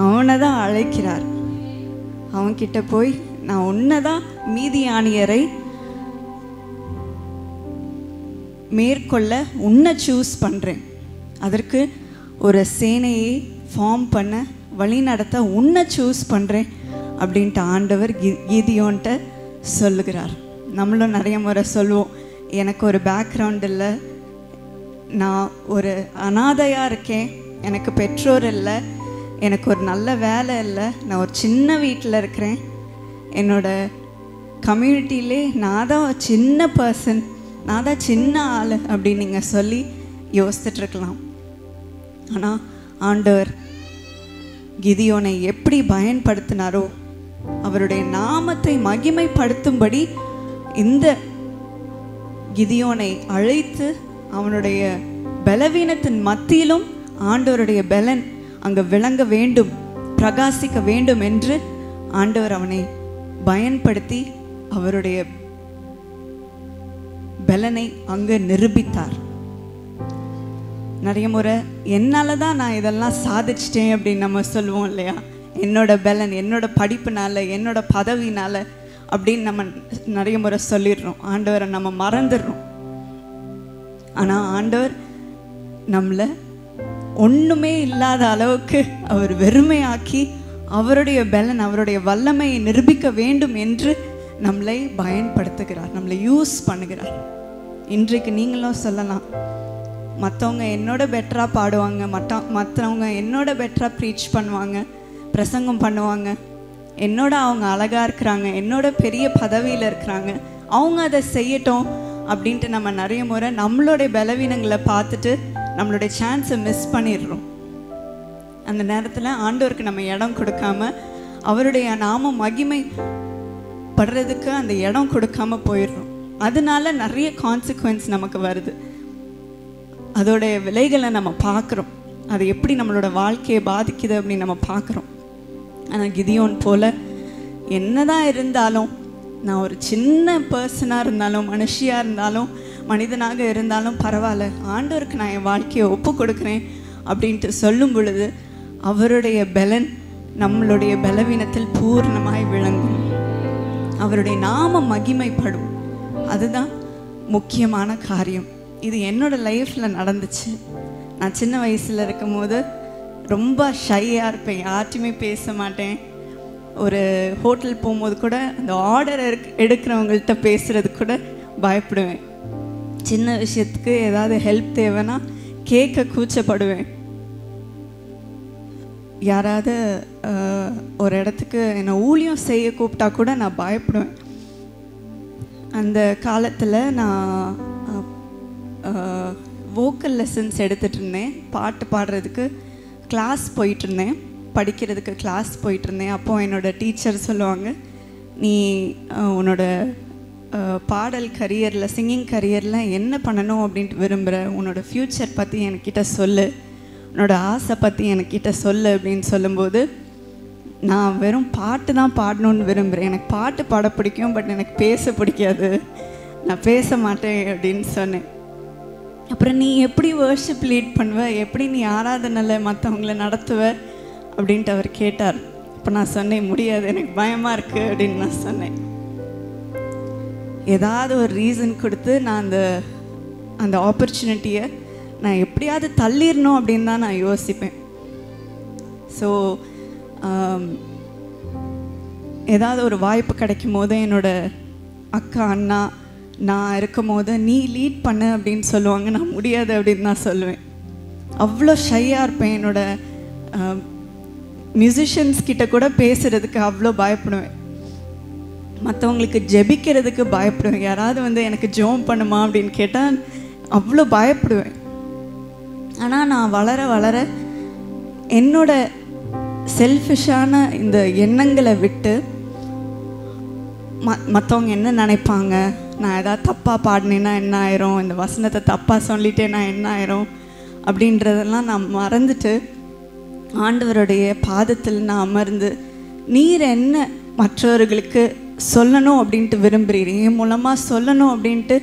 அவனை தான் அழைக்கிறார். அவன்கிட்ட போய், நான் உன்னை தான் மீதியானியரை மேற்கொள்ள உன்னை சூஸ் பண்ணுறேன், அதற்கு ஒரு சேனையை ஃபார்ம் பண்ண வழி நடத்த உன்னை சூஸ் பண்ணுறேன் அப்படின்ட்டு ஆண்டவர் கிதியோன்ட்ட சொல்லுகிறார். நம்மளும் நிறைய முறை சொல்லுவோம், எனக்கு ஒரு பேக்ரவுண்ட் இல்லை, நான் ஒரு அனாதையாக இருக்கேன், எனக்கு பெற்றோர் இல்லை, எனக்கு ஒரு நல்ல வேலை இல்லை, நான் ஒரு சின்ன வீட்டில் இருக்கிறேன், என்னோட கம்யூனிட்டியிலே நான் தான் ஒரு சின்ன பர்சன், நான் தான் சின்ன ஆள் அப்படின்னு நீங்கள் சொல்லி யோசித்துட்ருக்கலாம். ஆனால் ஆண்டவர் கிதியோனை எப்படி பயன்படுத்தினாரோ, அவருடைய நாமத்தை மகிமைப்படுத்தும்படி இந்த கிதியோனை அழைத்து அவனுடைய பலவீனத்தின் மத்தியிலும் ஆண்டவருடைய பலன் அங்கே விளங்க வேண்டும், பிரகாசிக்க வேண்டும் என்று ஆண்டவர் அவனை பயன்படுத்தி அவருடைய பலனை அங்கே நிரூபித்தார். நிறைய முறை என்னால் தான் நான் இதெல்லாம் சாதிச்சிட்டேன் அப்படின்னு நம்ம சொல்லுவோம் இல்லையா? என்னோட பலன், என்னோட படிப்புனால, என்னோட பதவினால அப்படின்னு நம்ம நிறைய முறை சொல்லிடுறோம். ஆண்டவரை நம்ம மறந்துடுறோம். ஆனால் ஆண்டவர் நம்மளை ஒன்றுமே இல்லாத அளவுக்கு அவர் வெறுமையாக்கி அவருடைய பலன், அவருடைய வல்லமையை நிரூபிக்க வேண்டும் என்று நம்மளை பயன்படுத்துகிறார், நம்மளை யூஸ் பண்ணுகிறார். இன்றைக்கு நீங்களும் சொல்லலாம், மற்றவங்க என்னோட பெட்டராக பாடுவாங்க, மற்றவங்க என்னோட பெட்டராக ப்ரீச் பண்ணுவாங்க, பிரசங்கம் பண்ணுவாங்க, என்னோட அவங்க அழகாக இருக்கிறாங்க, என்னோட பெரிய பதவியில் இருக்கிறாங்க, அவங்க அதை செய்யட்டும் அப்படின்ட்டு நம்ம நிறைய முறை நம்மளுடைய பலவீனங்களை பார்த்துட்டு நம்மளுடைய சான்ஸை மிஸ் பண்ணிடுறோம். அந்த நேரத்தில் ஆண்டவருக்கு நம்ம இடம் கொடுக்காம அவருடைய நாமம் மகிமை படுறதுக்கு அந்த இடம் கொடுக்காம போயிடுறோம். அதனால நிறைய கான்சிக்வன்ஸ் நமக்கு வருது. அதோடைய விலைகளை நம்ம பார்க்குறோம், அது எப்படி நம்மளோட வாழ்க்கையை பாதிக்குது அப்படின்னு நம்ம பார்க்குறோம். ஆனால் கிதியோன் போல் என்னதான் இருந்தாலும், நான் ஒரு சின்ன பர்சனாக இருந்தாலும், மனுஷியாக இருந்தாலும், மனிதனாக இருந்தாலும் பரவாயில்ல, ஆண்டவருக்கு நான் என் வாழ்க்கையை ஒப்பு கொடுக்குறேன் அப்படின்ட்டு சொல்லும் பொழுது அவருடைய பலன் நம்மளுடைய பலவீனத்தில் பூர்ணமாய் விளங்கும், அவருடைய நாம மகிமைப்படும். அதுதான் முக்கியமான காரியம். இது என்னோட லைஃப்பில் நடந்துச்சு. நான் சின்ன வயசில் இருக்கும் போது ரொம்ப ஷையாக இருப்பேன், யார்ட்டையுமே பேச மாட்டேன். ஒரு ஹோட்டல் போகும்போது கூட அந்த ஆர்டர் எடுக்கிறவங்கள்ட்ட பேசுகிறது கூட பயப்படுவேன். சின்ன விஷயத்துக்கு ஏதாவது ஹெல்ப் தேவைன்னா கேட்க கூச்சப்படுவேன். யாராவது ஒரு இடத்துக்கு என்னை ஊழியம் செய்ய கூப்பிட்டா கூட நான் பயப்படுவேன். அந்த காலத்தில் நான் வோக்கல் லெசன்ஸ் எடுத்துகிட்டு இருந்தேன், பாட்டு பாடுறதுக்கு கிளாஸ் போயிட்டுருந்தேன், படிக்கிறதுக்கு கிளாஸ் போயிட்டுருந்தேன். அப்போது என்னோடய டீச்சர் சொல்லுவாங்க, நீ உன்னோட பாடல் கரியரில், சிங்கிங் கரியரில் என்ன பண்ணணும் அப்படின்ட்டு விரும்புகிற, உன்னோட ஃப்யூச்சர் பற்றி என்கிட்ட சொல்லு, உன்னோட ஆசை பற்றி என்கிட்ட சொல்லு அப்படின்னு சொல்லும்போது, நான் வெறும் பாட்டு தான் பாடணுன்னு விரும்புகிறேன், எனக்கு பாட்டு பாட பிடிக்கும், பட் எனக்கு பேச பிடிக்காது, நான் பேச மாட்டேன் அப்படின்னு சொன்னேன். அப்புறம் நீ எப்படி வர்ஷிப் லீட் பண்ணுவ, எப்படி நீ ஆராதனையில் மற்றவங்கள நடத்துவ அப்படின்ட்டு அவர் கேட்டார். அப்போ நான் சொன்னேன், முடியாது, எனக்கு பயமாக இருக்குது அப்படின்னு நான் சொன்னேன். ஏதாவது ஒரு ரீசன் கொடுத்து நான் அந்த ஆப்பர்ச்சுனிட்டியை நான் எப்படியாவது தள்ளிடணும் அப்படின்னு தான் நான் யோசிப்பேன். ஸோ ஏதாவது ஒரு வாய்ப்பு கிடைக்கும் போது என்னோடய அக்கா, அண்ணா நான் இருக்கும் போது நீ லீட் பண்ணு அப்படின்னு சொல்லுவாங்க, நான் முடியாது அப்படின்னு நான் சொல்லுவேன். அவ்வளோ ஷையாக இருப்பேன். என்னோடய மியூசிஷியன்ஸ் கிட்ட கூட பேசுகிறதுக்கு அவ்வளோ பயப்படுவேன், மற்றவங்களுக்கு ஜெபிக்கிறதுக்கு பயப்படுவேன். யாராவது எனக்கு ஜெபம் பண்ணுமா அப்படின்னு கேட்டால் அவ்வளோ பயப்படுவேன். ஆனால் நான் வளர வளர என்னோட செல்ஃபிஷான இந்த எண்ணங்களை விட்டு மற்றவங்க என்ன நினைப்பாங்க, நான் எதாவது தப்பாக பாடினேன்னா என்ன ஆயிரும், இந்த வசனத்தை தப்பாக சொல்லிட்டேன்னா என்ன ஆயிரும் அப்படின்றதெல்லாம் நான் மறந்துட்டு ஆண்டவருடைய பாதத்தில் நான் அமர்ந்து, நீர் என்ன மற்றவர்களுக்கு சொல்லணும் அப்படின்ட்டு விரும்புகிறீர், என் மூலமாக சொல்லணும் அப்படின்ட்டு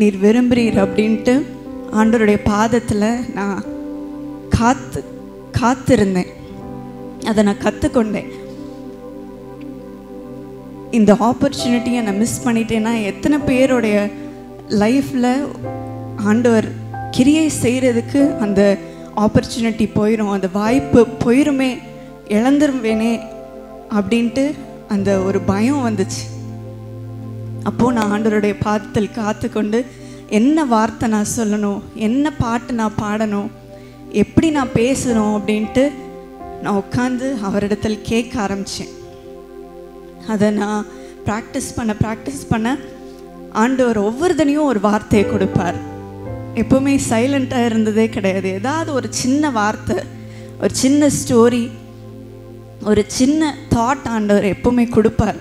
நீர் விரும்புகிறீர் அப்படின்ட்டு ஆண்டவருடைய பாதத்தில் நான் காத்திருந்தேன். அதை நான் கற்றுக்கொண்டேன். இந்த ஆப்பர்ச்சுனிட்டியை நான் மிஸ் பண்ணிட்டேன்னா எத்தனை பேருடைய லைஃப்பில் ஆண்டவர் கிரியை செய்கிறதுக்கு அந்த ஆப்பர்ச்சுனிட்டி போயிடும், அந்த வாய்ப்பு போயிருமே, இழந்துருவேனே அப்படின்ட்டு அந்த ஒரு பயம் வந்துச்சு. அப்போது நான் ஆண்டவருடைய பாதத்தில் காத்து கொண்டு என்ன வார்த்தை நான் சொல்லணும், என்ன பாட்டு நான் பாடணும், எப்படி நான் பேசணும் அப்படின்ட்டு நான் உட்காந்து அவரிடத்தில் கேட்க ஆரம்பித்தேன். அதை நான் ப்ராக்டிஸ் பண்ண ஆண்டவர் ஒவ்வொருத்தனையும் ஒரு வார்த்தையை கொடுப்பார். எப்போவுமே சைலண்ட்டாக இருந்ததே கிடையாது. ஏதாவது ஒரு சின்ன வார்த்தை, ஒரு சின்ன ஸ்டோரி, ஒரு சின்ன தாட் ஆண்டவர் எப்போவுமே கொடுப்பார்.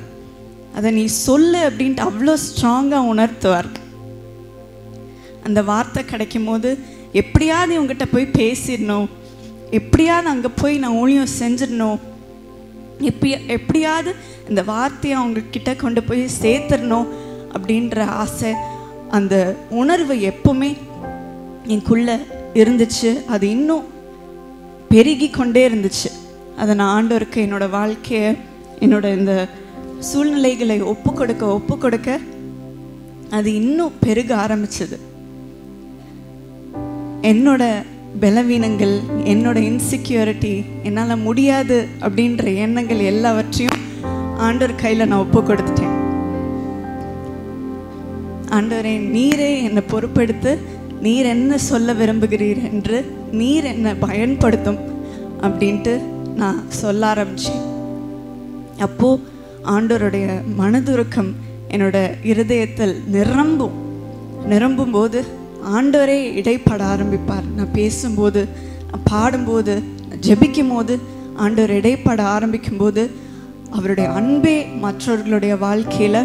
அதை நீ சொல்லு அப்படின்ட்டு அவ்வளோ ஸ்ட்ராங்காக உணர்த்துவார். அந்த வார்த்தை கிடைக்கும் போது எப்படியாவது இவங்ககிட்ட போய் பேசிடணும், எப்படியாவது அங்கே போய் நான் ஊழியம் செஞ்சிடணும், எப்படியாவது இந்த வார்த்தையை அவங்கக்கிட்ட கொண்டு போய் சேர்த்துடணும் அப்படின்ற ஆசை அந்த உணர்வு எப்பவுமே எனக்குள்ள இருந்துச்சு. அது இன்னும் பெருகி கொண்டே இருந்துச்சு. அதை நான் ஆண்டவருக்கு என்னோட வாழ்க்கையை, என்னோட இந்த சூழ்நிலைகளை ஒப்பு கொடுக்க அது இன்னும் பெருக ஆரம்பிச்சது. என்னோட பலவீனங்கள், என்னோட இன்செக்யூரிட்டி, என்னால் முடியாது அப்படின்ற எண்ணங்கள் எல்லாவற்றையும் ஆண்டவர் கையில் நான் ஒப்பு கொடுத்துட்டேன். ஆண்டவரே, நீரே என்னை பொறுப்பெடுத்து நீர் என்ன சொல்ல விரும்புகிறீர் என்று நீர் என்னை பயன்படுத்தும் அப்படின்ட்டு நான் சொல்ல ஆரம்பித்தேன். அப்போது ஆண்டவருடைய மனதுருக்கம் என்னோட இருதயத்தில் நிரம்பும் போது ஆண்டவரே இடைப்பட ஆரம்பிப்பார். நான் பேசும்போது, நான் பாடும்போது, நான் ஜெபிக்கும் போது ஆண்டவர் இடைப்பட ஆரம்பிக்கும் போது அவருடைய அன்பே மற்றவர்களுடைய வாழ்க்கையில்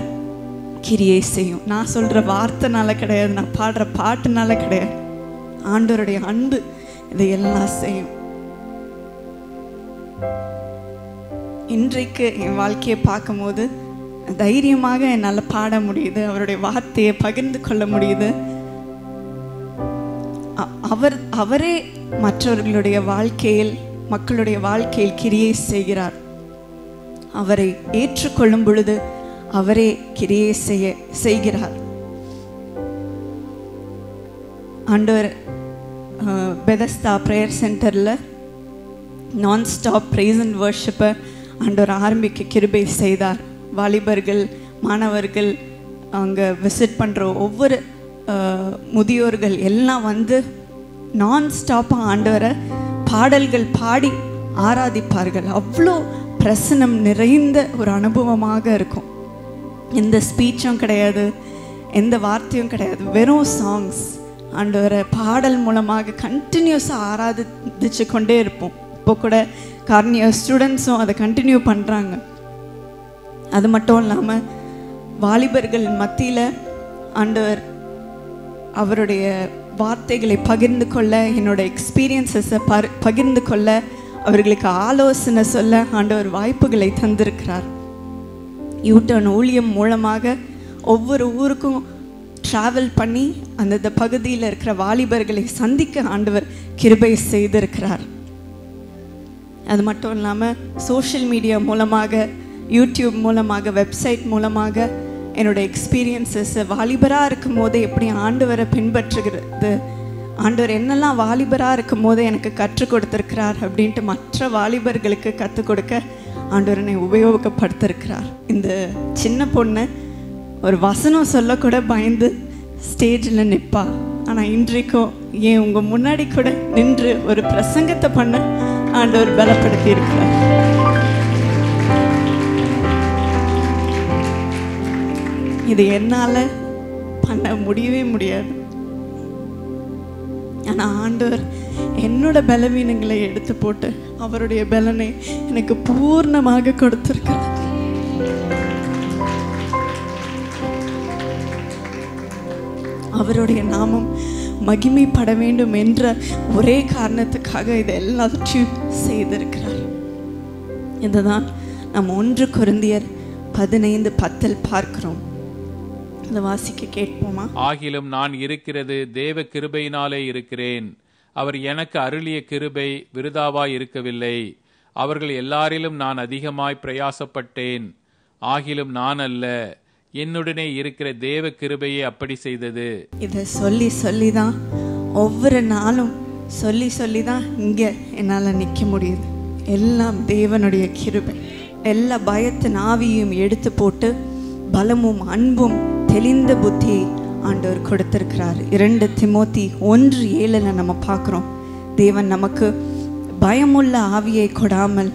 கிரியை செய்யும். நான் சொல்கிற வார்த்தைனால கிடையாது, நான் பாடுற பாட்டுனால கிடையாது, ஆண்டவருடைய அன்பு இதையெல்லாம் செய்யும். இன்றைக்கு என் வாழ்க்கையை பார்க்கும்போது தைரியமாக என்னால் பாட முடியுது, அவருடைய வார்த்தையை பகிர்ந்து கொள்ள முடியுது. அவரே மற்றவர்களுடைய வாழ்க்கையில், மக்களுடைய வாழ்க்கையில் கிரியை செய்கிறார். அவரை ஏற்றுக்கொள்ளும் பொழுது அவரே கிரியை செய்கிறார். ஆண்டவர் பெதஸ்தா ப்ரேயர் சென்டரில் நான்-ஸ்டாப் ப்ரைஸ் அண்ட் வர்ஷிப்பை ஆண்டவர் ஆரம்பிக்க கிருபை செய்தார். வாலிபர்கள், மாணவர்கள், அங்கே விசிட் பண்ணுற ஒவ்வொரு முதியோர்கள் எல்லாம் வந்து நான்-ஸ்டாப்பாக ஆண்டவரை பாடல்கள் பாடி ஆராதிப்பார்கள். அவ்வளோ பிரசனம் நிறைந்த ஒரு அனுபவமாக இருக்கும். எந்த ஸ்பீச்சும் கிடையாது, எந்த வார்த்தையும் கிடையாது, வெறும் சாங்ஸ். ஆண்டவரை பாடல் மூலமாக கண்டினியூஸாக ஆராதிச்சு கொண்டே இருப்போம். இப்போ கூட கார்னியா ஸ்டூடெண்ட்ஸும் அதை கண்டினியூ பண்ணுறாங்க. அது மட்டும் இல்லாமல் வாலிபர்கள் மத்தியில் ஆண்டவர் அவருடைய வார்த்தைகளை பகிர்ந்து கொள்ள, என்னோட எக்ஸ்பீரியன்ஸஸை பகிர்ந்து கொள்ள, அவர்களுக்கு ஆலோசனை சொல்ல ஆண்டவர் வாய்ப்புகளை தந்திருக்கிறார். யூடர்ன் ஊழியம் மூலமாக ஒவ்வொரு ஊருக்கும் ட்ராவல் பண்ணி அந்தந்த பகுதியில் இருக்கிற வாலிபர்களை சந்திக்க ஆண்டவர் கிருபை செய்திருக்கிறார். அது மட்டும் இல்லாமல் சோஷியல் மீடியா மூலமாக, யூடியூப் மூலமாக, வெப்சைட் மூலமாக என்னோடய எக்ஸ்பீரியன்ஸஸ் வாலிபராக இருக்கும் போது எப்படி ஆண்டவரை பின்பற்றுகிறது, ஆண்டவர் என்னெல்லாம் வாலிபராக இருக்கும் போது எனக்கு கற்றுக் கொடுத்துருக்கிறார் அப்படின்ட்டு மற்ற வாலிபர்களுக்கு கற்றுக் கொடுக்க ஆண்டவர் என்னை உபயோகப்படுத்திருக்கிறார். இந்த சின்ன பொண்ணு ஒரு வசனம் சொல்லக்கூட பயந்து ஸ்டேஜில் நிற்பா. ஆனால் இன்றைக்கும் ஏன் உங்கள் முன்னாடி கூட நின்று ஒரு பிரசங்கத்தை பண்ண ஆண்டவர் பலப்படுத்தி இருக்கிறார். இது என்னால் பண்ண முடியவே முடியாது. ஆனால் ஆண்டவர் என்னோட பலவீனங்களை எடுத்து போட்டு அவருடைய பலனை எனக்கு பூர்ணமாக கொடுத்திருக்கிறார். அவருடைய நாமம் மகிமைப்பட வேண்டும் என்ற ஒரே காரணத்துக்காக இதை எல்லாவற்றையும் செய்திருக்கிறார். இதுதான் நாம் 1 கொரிந்தியர் 15:10 பார்க்கிறோம். இதை வாசிக்க கேட்போமா? ஆகிலும் நான் இருக்கிறது தேவ கிருபையினாலே இருக்கிறேன். அவர் எனக்கு அருளிய கிருபை விருதாவாய் இருக்கவில்லை. அவர்கள் எல்லாரிலும் நான் அதிகமாய் பிரயாசப்பட்டேன். ஆகிலும் நான் அல்ல, என்னுடனே இருக்கிற தேவ கிருபையே அப்படி செய்தது. இதை சொல்லி தான் ஒவ்வொரு நாளும் சொல்லி தான் இங்கே என்னால் நிற்க முடியுது. எல்லாம் தேவனுடைய கிருபை. எல்லா பயத்தின் ஆவியும் எடுத்து போட்டு பலமும் அன்பும் தெளிந்த புத்தியை ஆண்டவர் கொடுத்திருக்கிறார். 2 திமோத்தி 1:7 நம்ம பார்க்குறோம். தேவன் நமக்கு பயமுள்ள ஆவியை கொடாமல்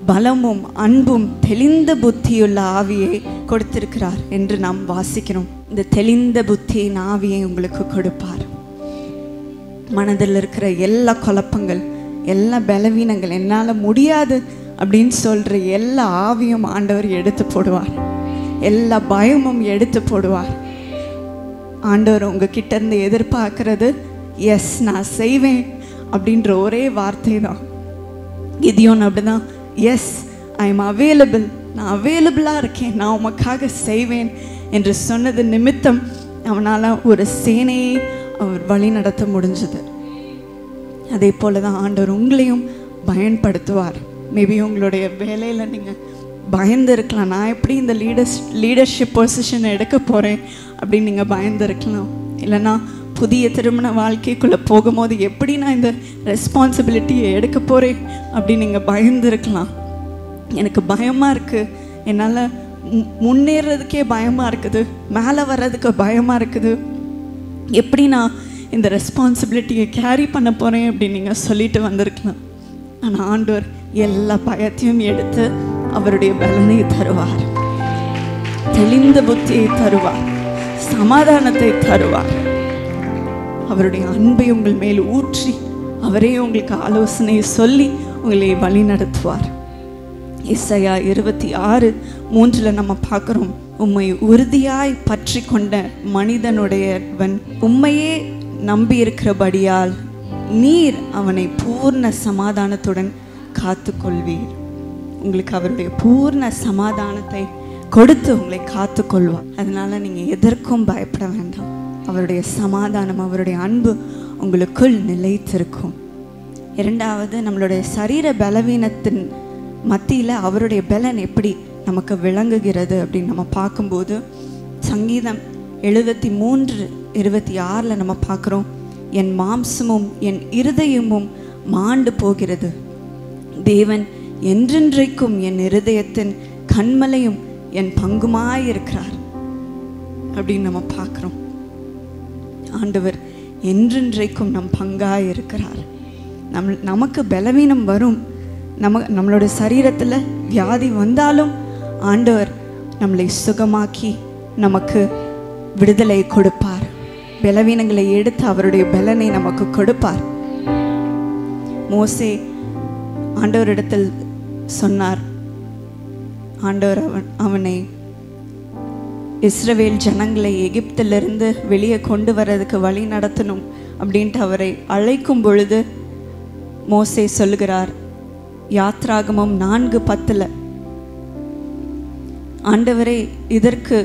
பலமும் அன்பும் தெளிந்த புத்தியுள்ள ஆவியை கொடுத்திருக்கிறார் என்று நாம் வாசிக்கிறோம். இந்த தெளிந்த புத்தியின் ஆவியை உங்களுக்கு கொடுப்பார். மனதில் இருக்கிற எல்லா குழப்பங்கள், எல்லா பலவீனங்கள், என்னால் முடியாது அப்படின்னு சொல்கிற எல்லா ஆவியும் ஆண்டவர் எடுத்து போடுவார். எல்லா பயமும் எடுத்து போடுவார். ஆண்டவர் உங்ககிட்ட இருந்து எதிர்பார்க்கறது எஸ் நான் செய்வேன் அப்படின்ற ஒரே வார்த்தை தான். கிதியோன் அப்படிதான், எஸ் ஐ எம் அவைலபிள், நான் அவைலபிளாக இருக்கேன், நான் உமக்காக செய்வேன் என்று சொன்னது நிமித்தம் அவனால் ஒரு சேனையை அவர் வழி நடத்த முடிஞ்சது. அதே போல தான் ஆண்டவர் உங்களையும் பயன்படுத்துவார். மேபி உங்களுடைய வேலையில் நீங்கள் பயந்து இருக்கலாம், நான் எப்படி இந்த லீடர்ஷிப் பொசிஷனை எடுக்க போகிறேன் அப்படின்னு நீங்கள் பயந்து இருக்கலாம். இல்லைன்னா புதிய திருமண வாழ்க்கைக்குள்ளே போகும்போது எப்படி நான் இந்த ரெஸ்பான்சிபிலிட்டியை எடுக்க போகிறேன் அப்படின்னு நீங்கள் பயந்து இருக்கலாம். எனக்கு பயமாக இருக்குது, என்னால் முன்னேறதுக்கே பயமாக இருக்குது, மேலே வர்றதுக்கு பயமாக இருக்குது, எப்படி நான் இந்த ரெஸ்பான்சிபிலிட்டியை கேரி பண்ண போகிறேன் அப்படின்னு நீங்கள் சொல்லிட்டு வந்திருக்கலாம். ஆனால் ஆண்டவர் எல்லா பயத்தையும் எடுத்து அவருடைய பலனை தருவார், தெளிந்த புத்தியை தருவார், சமாதானத்தை தருவார். அவருடைய அன்பை உங்கள் மேல் ஊற்றி அவரே உங்களுக்கு ஆலோசனை சொல்லி உங்களை வழி நடத்துவார். எசாயா 26:3 நம்ம பார்க்குறோம், உம்மை உறுதியாய் பற்றி கொண்ட மனிதனுடையவன் உம்மையே நம்பி இருக்கிறபடியால் நீர் அவனை பூர்ண சமாதானத்துடன் காத்து கொள்வீர். உங்களுக்கு அவருடைய பூர்ண சமாதானத்தை கொடுத்து உங்களை காத்து கொள்வார். அதனால நீங்கள் எதற்கும் பயப்பட வேண்டாம். அவருடைய சமாதானம், அவருடைய அன்பு உங்களுக்குள் நிலைத்திருக்கும். இரண்டாவது, நம்மளுடைய சரீர பலவீனத்தின் மத்தியில் அவருடைய பலன் எப்படி நமக்கு விளங்குகிறது அப்படின்னு நம்ம பார்க்கும்போது, சங்கீதம் 73:26 நம்ம பார்க்குறோம், என் மாம்சமும் என் இருதயமும் மாண்டு போகிறது, தேவன் என்றென்றைக்கும் என் இருதயத்தின் கண்மலையும் என் பங்குமாயிருக்கிறார் அப்படின்னு நம்ம பார்க்குறோம். ஆண்டவர் என்றென்றைக்கும் நம் பங்காய் இருக்கிறார். நமக்கு பலவீனம் வரும், நம்மளோட சரீரத்தில் வியாதி வந்தாலும் ஆண்டவர் நம்மளை சுகமாக்கி நமக்கு விடுதலை கொடுப்பார். பலவீனங்களை எடுத்து அவருடைய பலனை நமக்கு கொடுப்பார். மோசே ஆண்டவரிடத்தில் சொன்னார், ஆண்டவர் அவனை இஸ்ரவேல் ஜனங்களை எகிப்திலிருந்து வெளியே கொண்டு வர்றதுக்கு வழி நடத்தணும் அப்படின்ட்டு அவரை அழைக்கும் பொழுது மோசே சொல்லுகிறார், யாத்ராகமம் 4:10, ஆண்டவரே, இதற்கு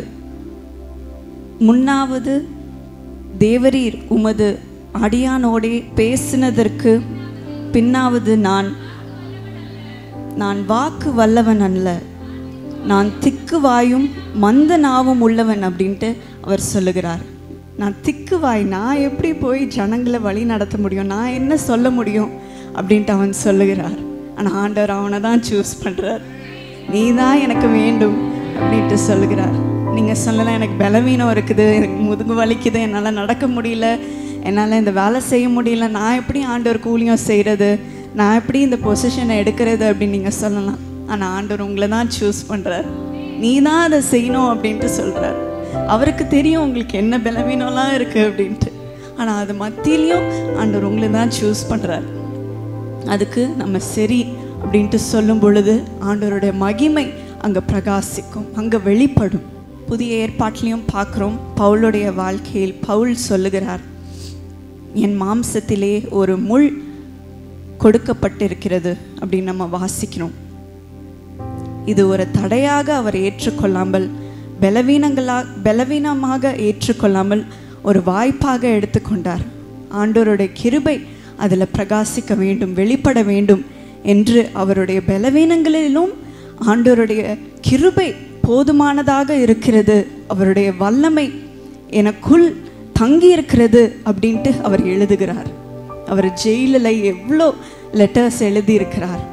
முன்னாவது தேவரீர் உமது அடியானோடே பேசினதற்கு பின்னாவது நான் வாக்கு வல்லவன் அல்ல, நான் திக்கு வாயும் மந்த நாவும் உள்ளவன் அப்படின்ட்டு அவர் சொல்லுகிறார். நான் திக்கு வாய், நான் எப்படி போய் ஜனங்களை வழி நடத்த முடியும், நான் என்ன சொல்ல முடியும் அப்படின்ட்டு அவன் சொல்லுகிறார். ஆனால் ஆண்டவர் அவனை தான் சூஸ் பண்ணுறார். நீ தான் எனக்கு வேண்டும் அப்படின்ட்டு சொல்லுகிறார். நீங்கள் சொல்லலாம், எனக்கு பலவீனம் இருக்குது, எனக்கு முதுகு வலிக்குது, என்னால் நடக்க முடியல, என்னால் இந்த வேலை செய்ய முடியல, நான் எப்படி ஆண்டவர் கூலியம் செய்கிறது, நான் எப்படி இந்த பொசிஷனை எடுக்கிறது அப்படின்னு நீங்கள் சொல்லலாம். ஆனால் ஆண்டவர் உங்களை தான் சூஸ் பண்ணுறார். நீ தான் அதை செய்யணும் அப்படின்ட்டு சொல்கிறார். அவருக்கு தெரியும் உங்களுக்கு என்ன பலவீனம்லாம் இருக்குது அப்படின்ட்டு. ஆனால் அது மத்தியிலையும் ஆண்டவர் உங்களை தான் சூஸ் பண்ணுறார். அதுக்கு நம்ம சரி அப்படின்ட்டு சொல்லும் பொழுது ஆண்டவருடைய மகிமை அங்கே பிரகாசிக்கும், அங்கே வெளிப்படும். புதிய ஏற்பாட்டிலையும் பார்க்குறோம், பவுலுடைய வாழ்க்கையில் பவுல் சொல்லுகிறார், என் மாம்சத்திலே ஒரு முள் கொடுக்கப்பட்டிருக்கிறது அப்படின்னு நம்ம வாசிக்கிறோம். இது ஒரு தடையாக அவர் ஏற்றுக்கொள்ளாமல், பலவீனமாக ஏற்றுக்கொள்ளாமல் ஒரு வாய்ப்பாக எடுத்துக்கொண்டார். ஆண்டவருடைய கிருபை அதில் பிரகாசிக்க வேண்டும், வெளிப்பட வேண்டும் என்று அவருடைய பலவீனங்களிலும் ஆண்டவருடைய கிருபை போதுமானதாக இருக்கிறது, அவருடைய வல்லமை எனக்குள் தங்கி இருக்கிறது அப்படின்ட்டு அவர் எழுதுகிறார். அவர் ஜெயிலில் எவ்வளோ லெட்டர்ஸ் எழுதியிருக்கிறார்,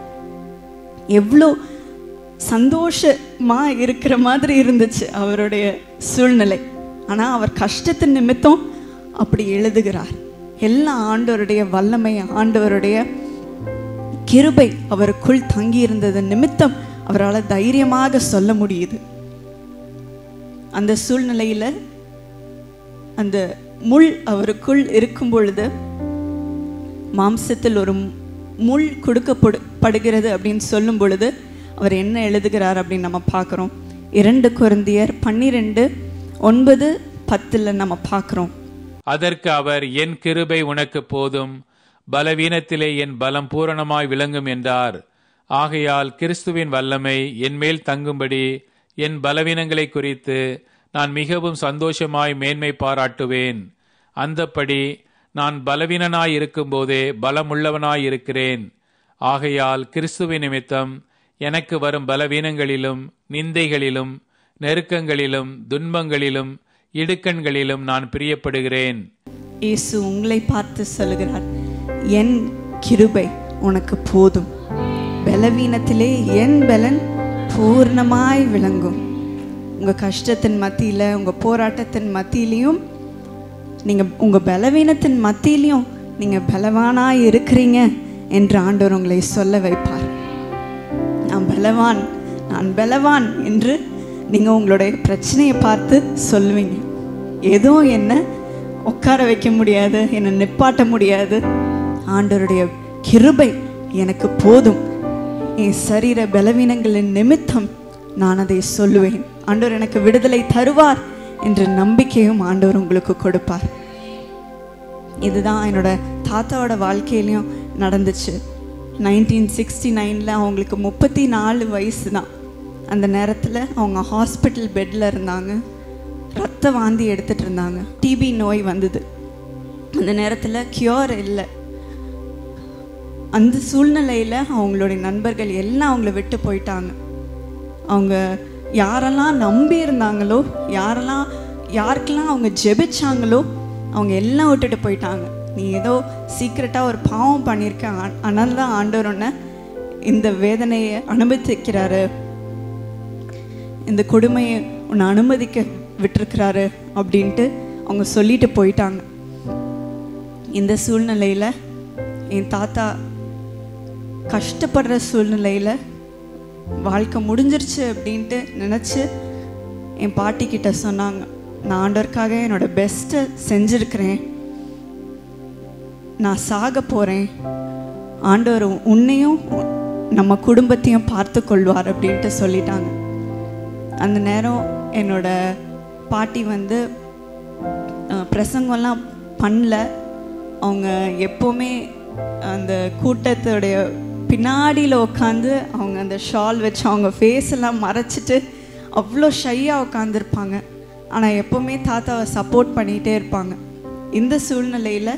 எவ்வளோ சந்தோஷமாக இருக்கிற மாதிரி இருந்துச்சு அவருடைய சூழ்நிலை. ஆனால் அவர் கஷ்டத்தின் நிமித்தம் அப்படி எழுதுகிறார். எல்லாம் ஆண்டவருடைய வல்லமை, ஆண்டவருடைய கிருபை அவருக்குள் தங்கி இருந்தது நிமித்தம் அவரால் தைரியமாக சொல்ல முடியுது. அந்த சூழ்நிலையில் அந்த முள் அவருக்குள் இருக்கும் பொழுது, மாம்சத்தில் ஒரு முள் கொடுக்கப்படுகிறது அப்படின்னு சொல்லும் பொழுது அவர் என்ன எழுதுகிறார் அப்படின்னு நம்ம பார்க்குறோம். 2 கொரிந்தியர் 12:9-10 நம்ம பார்க்குறோம். அதற்கு அவர், என் கிருபை உனக்கு போதும், பலவீனத்திலே என் பலம் பூரணமாய் விளங்கும் என்றார். ஆகையால் கிறிஸ்துவின் வல்லமை என் மேல் தங்கும்படி என் பலவீனங்களை குறித்து நான் மிகவும் சந்தோஷமாய் மேன்மை பாராட்டுவேன். அந்தப்படி நான் பலவீனனாய் இருக்கும்போதே பலமுள்ளவனாய் இருக்கிறேன். ஆகையால் கிறிஸ்துவின் நிமித்தம் எனக்கு வரும் பலவீனங்களிலும் நிந்தைகளிலும் நெருக்கங்களிலும் துன்பங்களிலும் இடுக்கண்களிலும் நான் பிரியப்படுகிறேன். இயேசு உங்களை பார்த்து சொல்லுகிறார், என் கிருபை உனக்கு போதும், பலவீனத்திலே என் பலன் பூர்ணமாய் விளங்கும். உங்கள் கஷ்டத்தின் மத்தியில், உங்கள் போராட்டத்தின் மத்தியிலையும், நீங்கள் உங்கள் பலவீனத்தின் மத்தியிலையும் நீங்கள் பலவானாய் இருக்கிறீங்க என்று ஆண்டவர் உங்களை சொல்ல வைப்பார். நான் பலவான், நான் பலவான் என்று நீங்கள் உங்களுடைய பிரச்சனையை பார்த்து சொல்லுவீங்க. ஏதோ என்ன உட்கார வைக்க முடியாது, என்னை நிப்பாட்ட முடியாது, ஆண்டவருடைய கிருபை எனக்கு போதும், என் சரீர பலவீனங்களின் நிமித்தம் நான் அதை சொல்லுவேன், ஆண்டவர் எனக்கு விடுதலை தருவார் என்ற நம்பிக்கையும் ஆண்டவர் உங்களுக்கு கொடுப்பார். இதுதான் என்னோட தாத்தாவோட வாழ்க்கையிலையும் நடந்துச்சு. 1969 அவங்களுக்கு 34 வயசு தான். அந்த நேரத்தில் அவங்க ஹாஸ்பிட்டல் பெட்டில் இருந்தாங்க, ரத்த வாந்தி எடுத்துகிட்டு இருந்தாங்க. டிபி நோய் வந்தது. அந்த நேரத்தில் கியூர் இல்லை. அந்த சூழ்நிலையில் அவங்களுடைய நண்பர்கள் எல்லாம் அவங்கள விட்டு போயிட்டாங்க. அவங்க யாரெல்லாம் நம்பி இருந்தாங்களோ, யாருக்கெல்லாம் அவங்க ஜெபிச்சாங்களோ அவங்க எல்லாம் விட்டுட்டு போயிட்டாங்க. நீ ஏதோ சீக்ரெட்டாக ஒரு பாவம் பண்ணியிருக்க, ஆனால் தான் ஆண்டவர் உன்னை இந்த வேதனையை அனுமதிக்கிறாரு, இந்த கொடுமையை உன்னை அனுமதிக்க விட்டுருக்கிறாரு அப்படின்ட்டு அவங்க சொல்லிட்டு போயிட்டாங்க. இந்த சூழ்நிலையில் என் தாத்தா கஷ்டப்படுற சூழ்நிலையில் வாழ்க்கை முடிஞ்சிருச்சு அப்படின்ட்டு நினச்சி என் பாட்டிக்கிட்ட சொன்னாங்க, நான் ஆண்டவருக்காக என்னோட பெஸ்ட்டை செஞ்சுருக்கிறேன், நான் சாக போகிறேன், ஆண்டவர் உன்னையும் நம்ம குடும்பத்தையும் பார்த்து கொள்வார் அப்படின்ட்டு சொல்லிட்டாங்க. அந்த நேரம் என்னோட பாட்டி வந்து பிரசங்கம்லாம் பண்ணல. அவங்க எப்போவுமே அந்த கூட்டத்தோடைய பின்னாடியில் உட்காந்து அவங்க அந்த ஷால் வச்சு அவங்க ஃபேஸ் எல்லாம் மறைச்சிட்டு அவ்வளோ ஷையாக உட்காந்துருப்பாங்க. ஆனால் எப்போவுமே தாத்தாவை சப்போர்ட் பண்ணிகிட்டே இருப்பாங்க. இந்த சூழ்நிலையில்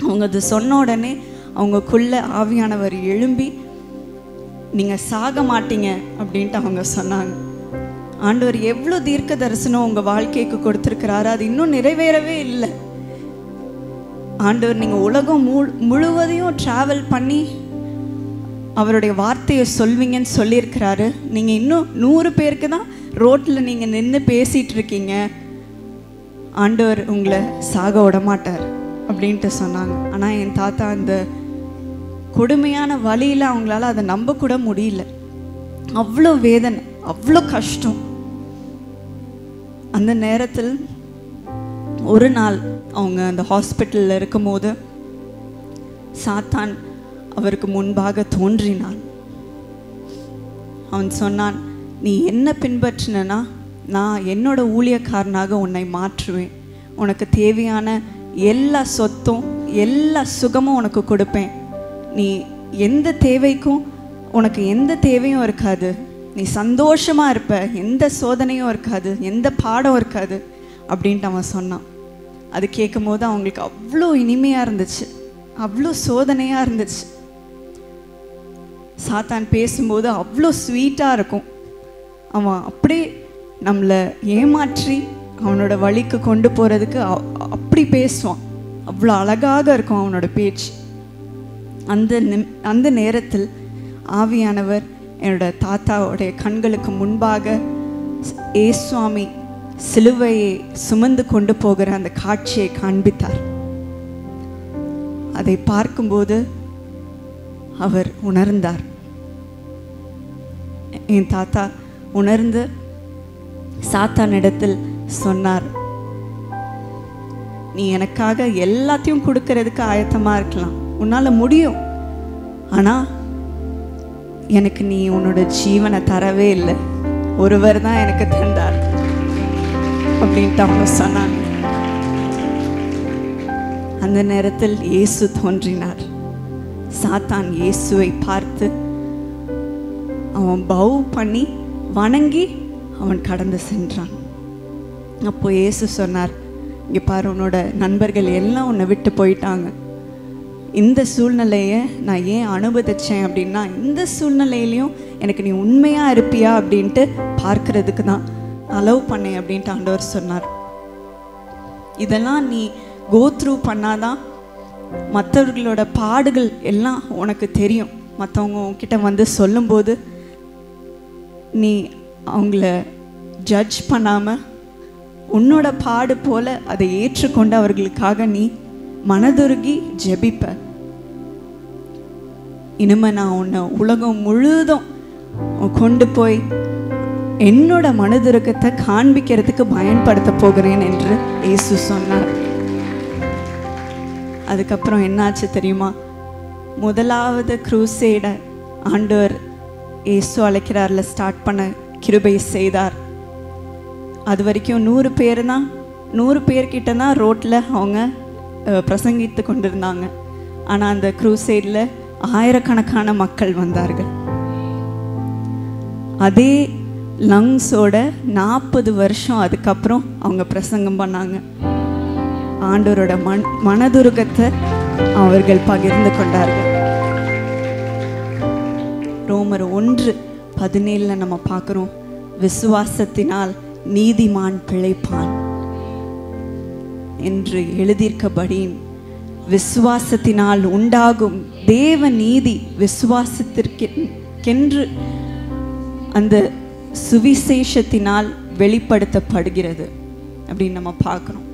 அவங்க அது சொன்ன உடனே அவங்கக்குள்ளே ஆவியானவர் எழும்பி, நீங்கள் சாக மாட்டீங்க அப்படின்ட்டு அவங்க சொன்னாங்க. ஆண்டவர் எவ்வளோ தீர்க்க தரிசனம் உங்கள் வாழ்க்கைக்கு கொடுத்துருக்கிறாரு, அது இன்னும் நிறைவேறவே இல்லை. ஆண்டவர் நீங்கள் உலகம் முழுவதையும் ட்ராவல் பண்ணி அவருடைய வார்த்தையை சொல்வீங்கன்னு சொல்லியிருக்கிறாரு. நீங்கள் இன்னும் 100 பேருக்கு தான் ரோட்டில் நீங்கள் நின்று பேசிகிட்டு இருக்கீங்க, ஆண்டவர் உங்களை சாக விட மாட்டார் அப்படின்ட்டு சொன்னாங்க. ஆனால் என் தாத்தா அந்த கொடுமையான வழியில் அவங்களால அதை நம்ப கூட முடியல. அவ்வளோ வேதனை, அவ்வளோ கஷ்டம். அந்த நேரத்தில் ஒரு நாள் அவங்க அந்த ஹாஸ்பிட்டலில் இருக்கும்போது சாத்தான் அவருக்கு முன்பாக தோன்றினான். அவன் சொன்னான், நீ என்ன பின்பற்றினா நான் என்னோட ஊழியக்காரனாக உன்னை மாற்றுவேன், உனக்கு தேவையான எல்லா சொத்தும் எல்லா சுகமும் உனக்கு கொடுப்பேன், நீ எந்த தேவைக்கும் உனக்கு எந்த தேவையும் இருக்காது, நீ சந்தோஷமாக இருப்ப, எந்த சோதனையும் இருக்காது, எந்த பாடம் இருக்காது அப்படின்ட்டு அவன் சொன்னான். அது கேட்கும் போது அவங்களுக்கு அவ்வளோ இனிமையாக இருந்துச்சு, அவ்வளோ சோதனையாக இருந்துச்சு. சாத்தான் பேசும்போது அவ்வளோ ஸ்வீட்டாக இருக்கும். அவன் அப்படியே நம்மளை ஏமாற்றி அவனோட வழிக்கு கொண்டு போகிறதுக்கு அப்படி பேசுவான். அவ்வளோ அழகாக இருக்கும் அவனோட பேச்சு. அந்த நேரத்தில் ஆவியானவர் என்னோட தாத்தாவுடைய கண்களுக்கு முன்பாக ஏசுவாமி சிலுவையை சுமந்து கொண்டு போகிற அந்த காட்சியை காண்பித்தார். அதை பார்க்கும்போது அவர் உணர்ந்தார். என் தாத்தா உணர்ந்து சாத்தானிடத்தில் சொன்னார், நீ எனக்காக எல்லாத்தையும் கொடுக்கறதுக்கு ஆயத்தமாக இருக்கலாம், உன்னால் முடியும், ஆனால் எனக்கு நீ உன்னோட ஜீவனை தரவே இல்லை, ஒருவர் தான் எனக்கு தந்தார் அப்படின்ட்டு அவங்க சொன்னாங்க. அந்த நேரத்தில் இயேசு தோன்றினார். சாத்தான் இயேசுவை பார்த்து அவன் பவ் பண்ணி வணங்கி அவன் கடந்து சென்றான். அப்போ இயேசு சொன்னார், இங்கே பாரு, உன்னோட நண்பர்கள் எல்லாம் உன்னை விட்டு போயிட்டாங்க. இந்த சூழ்நிலையை நான் ஏன் அனுபவிச்சேன் அப்படின்னா, இந்த சூழ்நிலையிலையும் எனக்கு நீ உண்மையாக இருப்பியா அப்படின்ட்டு பார்க்கறதுக்கு தான் அலோவ் பண்ணேன் அப்படின்ட்டு ஆண்டவர் சொன்னார். இதெல்லாம் நீ கோ த்ரூ பண்ணாதான் மற்றவர்களோட பாடுகள் எல்லாம் உனக்கு தெரியும். மற்றவங்க உன்கிட்ட வந்து சொல்லும்போது நீ அவங்கள ஜட்ஜ் பண்ணாமல் உன்னோட பாடு போல அதை ஏற்றுக்கொண்டு அவர்களுக்காக நீ மனதுருகி ஜெபிப்ப. இனிமே நான் உன்னை உலகம் முழுதும் கொண்டு போய் என்னோட மனதுருக்கத்தை காண்பிக்கிறதுக்கு பயன்படுத்த போகிறேன் என்று இயேசு சொன்னார். அதுக்கப்புறம் என்னாச்சு தெரியுமா? முதலாவது க்ரூசேடை ஆண்டவர் இயேசு அழைக்கிறார்ல ஸ்டார்ட் பண்ண கிருபை செய்தார். அது வரைக்கும் 100 பேர் தான், 100 பேர்கிட்ட தான் ரோட்டில் அவங்க பிரசங்கித்து கொண்டிருந்தாங்க. ஆனால் அந்த க்ரூசேடில் ஆயிரக்கணக்கான மக்கள் வந்தார்கள். அதே லங்ஸோட 40 வருஷம் அதுக்கப்புறம் அவங்க பிரசங்கம் பண்ணாங்க. ஆண்டவரோட மனதுருகத்தை அவர்கள் பகிர்ந்து கொண்டார்கள். ரோமர் 1:17 நம்ம பார்க்குறோம், விசுவாசத்தினால் நீதிமான் பிழைப்பான் என்று எழுதியிருக்கபடி விசுவாசத்தினால் உண்டாகும் தேவ நீதி விசுவாசத்திற்கென்று அந்த சுவிசேஷத்தினால் வெளிப்படுத்தப்படுகிறது அப்படின்னு நம்ம பார்க்குறோம்.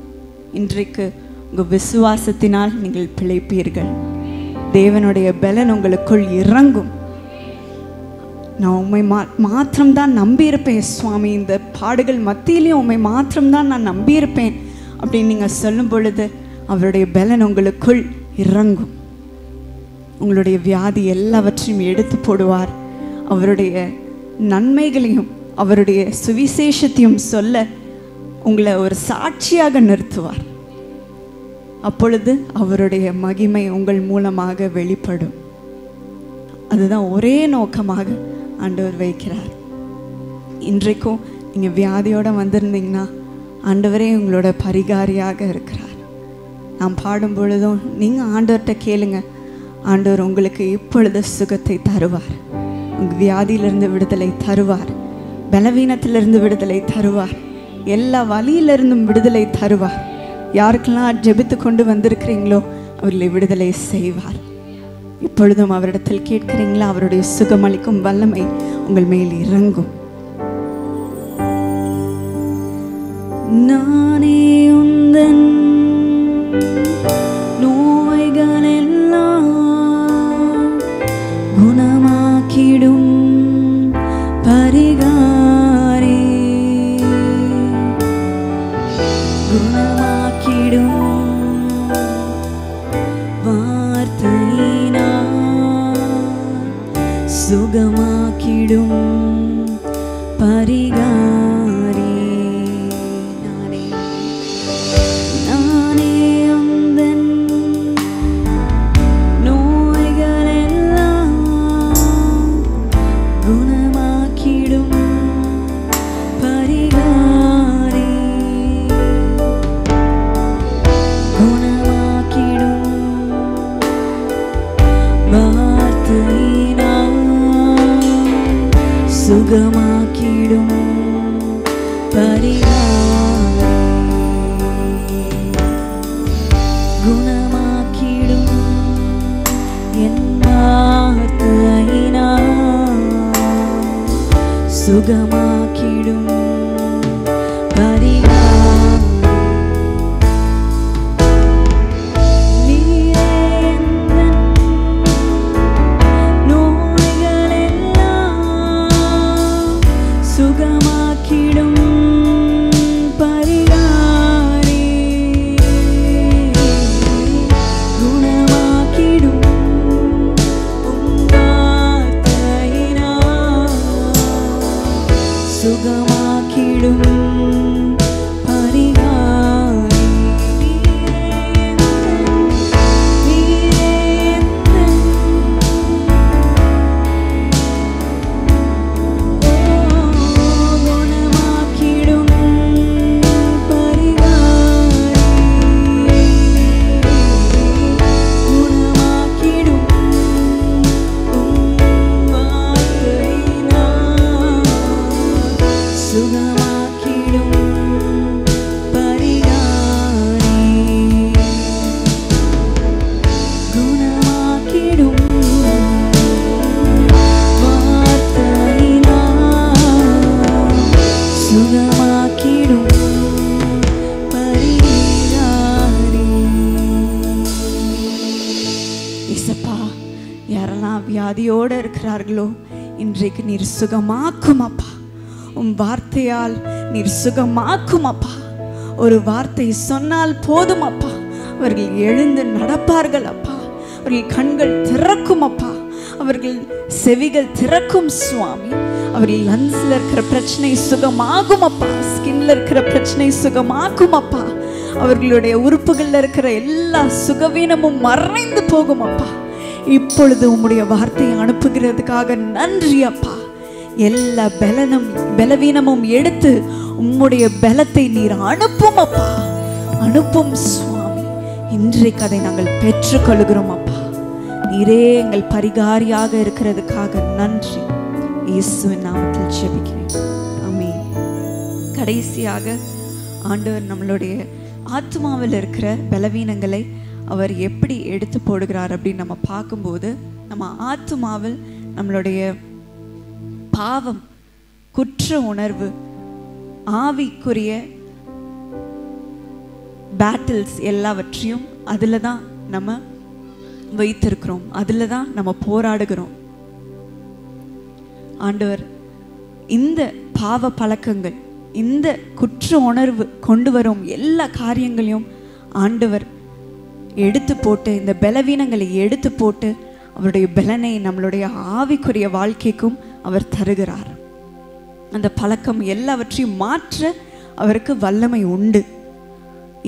இன்றைக்கு உங்கள் விசுவாசத்தினால் நீங்கள் பிழைப்பீர்கள். தேவனுடைய பலன் உங்களுக்குள் இறங்கும். நான் உண்மை மாத்திரம்தான் நம்பியிருப்பேன் சுவாமி, இந்த பாடுகள் மத்தியிலையும் உண்மை மாத்திரம்தான் நான் நம்பியிருப்பேன் அப்படின்னு நீங்கள் சொல்லும் பொழுது அவருடைய பலன் உங்களுக்குள் இறங்கும். உங்களுடைய வியாதி எல்லாவற்றையும் எடுத்து போடுவார். அவருடைய நன்மைகளையும் அவருடைய சுவிசேஷத்தையும் சொல்ல உங்களை ஒரு சாட்சியாக நிறுத்துவார். அப்பொழுது அவருடைய மகிமை உங்கள் மூலமாக வெளிப்படும். அதுதான் ஒரே நோக்கமாக ஆண்டவர் வைக்கிறார். இன்றைக்கும் நீங்கள் வியாதியோடு வந்திருந்தீங்கன்னா ஆண்டவரே உங்களோட பரிகாரியாக இருக்கிறார். நாம் பாடும் பொழுதும் நீங்கள் ஆண்டவர்கிட்ட கேளுங்க, ஆண்டவர் உங்களுக்கு இப்பொழுது சுகத்தை தருவார். உங்கள் வியாதியிலிருந்து விடுதலை தருவார், பலவீனத்திலிருந்து விடுதலை தருவார், எல்லா வலியிலிருந்தும் விடுதலை தருவார். யாருக்கெல்லாம் ஜெபித்து கொண்டு வந்திருக்கிறீங்களோ அவர்களை விடுதலை செய்வார். இப்பொழுதும் அவரிடத்தில் கேட்கிறீங்களா? அவருடைய சுகமளிக்கும் வல்லமை உங்கள் மேல் இறங்கும். நானே உந்தன் நோய்கள் எல்லாம் குணமாக்கிடும் பரிகாரே, குணமாக்கிடும் வார்த்தையினால் சுகமாக்கிடும் பரிகாரே. நானே உந்தன் நோய்கள் எல்லாம் குணமாக்கிடும் பரிகாரே, குணமாக்கிடும் வார்த்தையினால் சுகமாக்கிடும் பரிகாரே, குணமாக்கிடும் என் வார்த்தையினால் சுகமாக்கிடும் பரிகாரே. நீரே எந்தன் நோய்கள் எல்லாம் சுகமாக்கிடும் பரிகாரே, குணமாக்கிடும் உம் வார்த்தையினால் சுகமாக்கிடும் சுகமாக்கிடும் பரிகாரி, குணமாக்கிடும் வார்த்தையினால், சுகமாக்கிடும் பரிகாரி. இயேசப்பா, யாரெல்லாம் வியாதியோடு இருக்கிறார்களோ இன்றைக்கு நீர் சுகமாக்கும் அப்பா. உம் வார்த்தையால் நீர் சுகமாக்கும் அப்பா. ஒரு வார்த்தை சொன்னால் போதும் அப்பா, அவர்கள் எழுந்து நடப்பார்கள் அப்பா. அவர்கள் கண்கள் திறக்கும் அப்பா, அவர்கள் செவிகள் திறக்கும் சுவாமி. அவர்கள் லங்ஸ்ல இருக்கிற பிரச்சனை சுகமாகும் அப்பா, ஸ்கின்ல இருக்கிற பிரச்சனை சுகமாகும் அப்பா. அவர்களுடைய உறுப்புகள்ல இருக்கிற எல்லா சுகவீனமும் மறைந்து போகும் அப்பா. இப்பொழுது உம்முடைய வார்த்தையை அனுப்புகிறதுக்காக நன்றி அப்பா. எல்லா பலவீனமும் எடுத்து உம்முடைய பலத்தை நீர் அனுப்பும் அப்பா, அனுப்பும் சுவாமி. இன்றைக்கு அதை நாங்கள் பெற்றுக்கொள்கிறோம் அப்பா. நீரே எங்கள் பரிகாரியாக இருக்கிறதுக்காக நன்றி. இயேசுவின் நாமத்தில் ஜெபிக்கிறேன், ஆமென். கடைசியாக ஆண்டவர் நம்மளுடைய ஆத்மாவில் இருக்கிற பலவீனங்களை அவர் எப்படி எடுத்து போடுகிறார் அப்படின்னு நம்ம பார்க்கும்போது, நம்ம ஆத்மாவில் நம்மளுடைய பாவம், குற்ற உணர்வு, ஆவிக்குரிய பேட்டில்ஸ் எல்லாவற்றையும் அதில் தான் நம்ம வைத்திருக்கிறோம், அதில் தான் நம்ம போராடுகிறோம். ஆண்டவர் இந்த பாவ பழக்கங்கள், இந்த குற்ற உணர்வு கொண்டு வரும் எல்லா காரியங்களையும் ஆண்டவர் எடுத்து போட்டு, இந்த பலவீனங்களை எடுத்து போட்டு அவருடைய பலனை நம்மளுடைய ஆவிக்குரிய வாழ்க்கைக்கும் அவர் தருகிறார். அந்த பழக்கம் எல்லாவற்றையும் மாற்ற அவருக்கு வல்லமை உண்டு.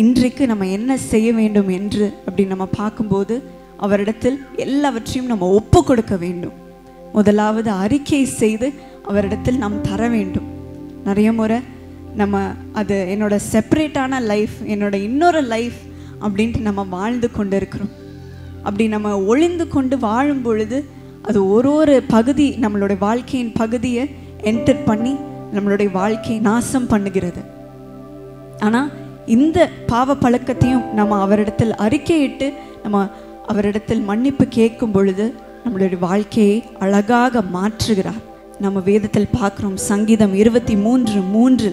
இன்றைக்கு நம்ம என்ன செய்ய வேண்டும் என்று அப்படி நம்ம பார்க்கும்போது, அவரிடத்தில் எல்லாவற்றையும் நம்ம ஒப்பு கொடுக்க வேண்டும். முதலாவது அறிக்கை செய்து அவரிடத்தில் நாம் தர வேண்டும். நிறைய முறை நம்ம அது என்னோட செப்பரேட்டான லைஃப், என்னோட இன்னொரு லைஃப் அப்படின்ட்டு நம்ம வாழ்ந்து கொண்டு இருக்கிறோம். அப்படி நம்ம ஒளிந்து கொண்டு வாழும் பொழுது அது ஒரு பகுதி நம்மளுடைய வாழ்க்கையின் பகுதியை என்டர் பண்ணி நம்மளுடைய வாழ்க்கையை நாசம் பண்ணுகிறது. ஆனால் இந்த பாவ பழக்கத்தையும் நம்ம அவரிடத்தில் அறிக்கையிட்டு நம்ம அவரிடத்தில் மன்னிப்பு கேட்கும் பொழுது நம்மளுடைய வாழ்க்கையை அழகாக மாற்றுகிறார். நம்ம வேதத்தில் பார்க்குறோம், சங்கீதம் 23:3,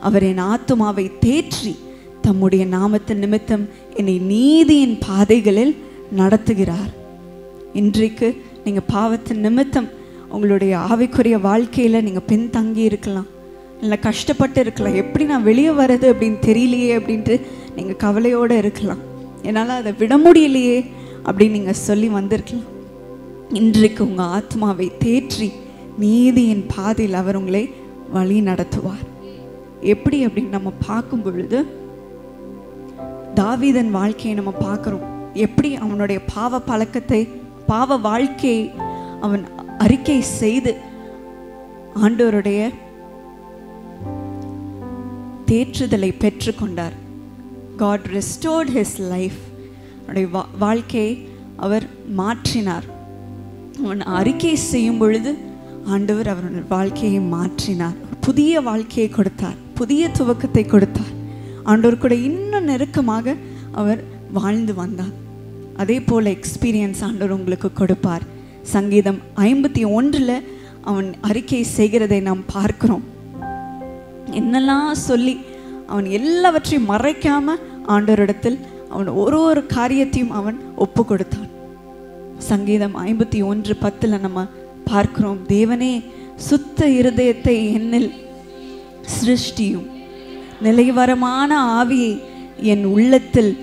அவர் என் ஆத்துமாவை தேற்றி தம்முடைய நாமத்தின் நிமித்தம் என்னை நீதியின் பாதைகளில் நடத்துகிறார். இன்றைக்கு நீங்கள் பாவத்தின் நிமித்தம் உங்களுடைய ஆவிக்குரிய வாழ்க்கையில் நீங்கள் பின்தங்கி இருக்கலாம், இல்லை கஷ்டப்பட்டு இருக்கலாம். எப்படி நான் வெளியே வர்றது அப்படின்னு தெரியலையே அப்படின்ட்டு நீங்கள் கவலையோடு இருக்கலாம். என்னால் அதை விட முடியலையே அப்படின்னு நீங்கள் சொல்லி வந்திருக்கலாம். இன்றைக்கு உங்கள் ஆத்மாவை தேற்றி நீதியின் பாதையில் அவர் உங்களை வழி நடத்துவார். எப்படி அப்படின்னு நம்ம பார்க்கும் பொழுது, தாவீதன் வாழ்க்கையை நம்ம பார்க்குறோம். எப்படி அவனுடைய பாவ பழக்கத்தை, பாவ வாழ்க்கையை அவன் அறிக்கை செய்து ஆண்டவருடைய தேற்றுதலை பெற்றுக்கொண்டார். God restored his life. அவனுடைய வாழ்க்கையை அவர் மாற்றினார். அவன் அறிக்கை செய்யும் பொழுது ஆண்டவர் அவருடைய வாழ்க்கையை மாற்றினார். புதிய வாழ்க்கையை கொடுத்தார், புதிய துவக்கத்தை கொடுத்தார். ஆண்டவர் கூட இன்னும் நெருக்கமாக அவர் வாழ்ந்து வந்தார். அதே போல் எக்ஸ்பீரியன்ஸ் ஆண்டவர் உங்களுக்கு கொடுப்பார். சங்கீதம் 51 அவன் அறிக்கை செய்கிறதை நாம் பார்க்கிறோம். என்னெல்லாம் சொல்லி அவன் எல்லாவற்றையும் மறைக்காம ஆண்டவரிடத்தில் அவன் ஒரு காரியத்தையும் அவன் ஒப்பு கொடுத்தான். சங்கீதம் 51:10 நம்ம பார்க்கிறோம், தேவனே சுத்த இருதயத்தை என்னில் சிருஷ்டியும், நிலைவரமான ஆவியை என் உள்ளத்தில்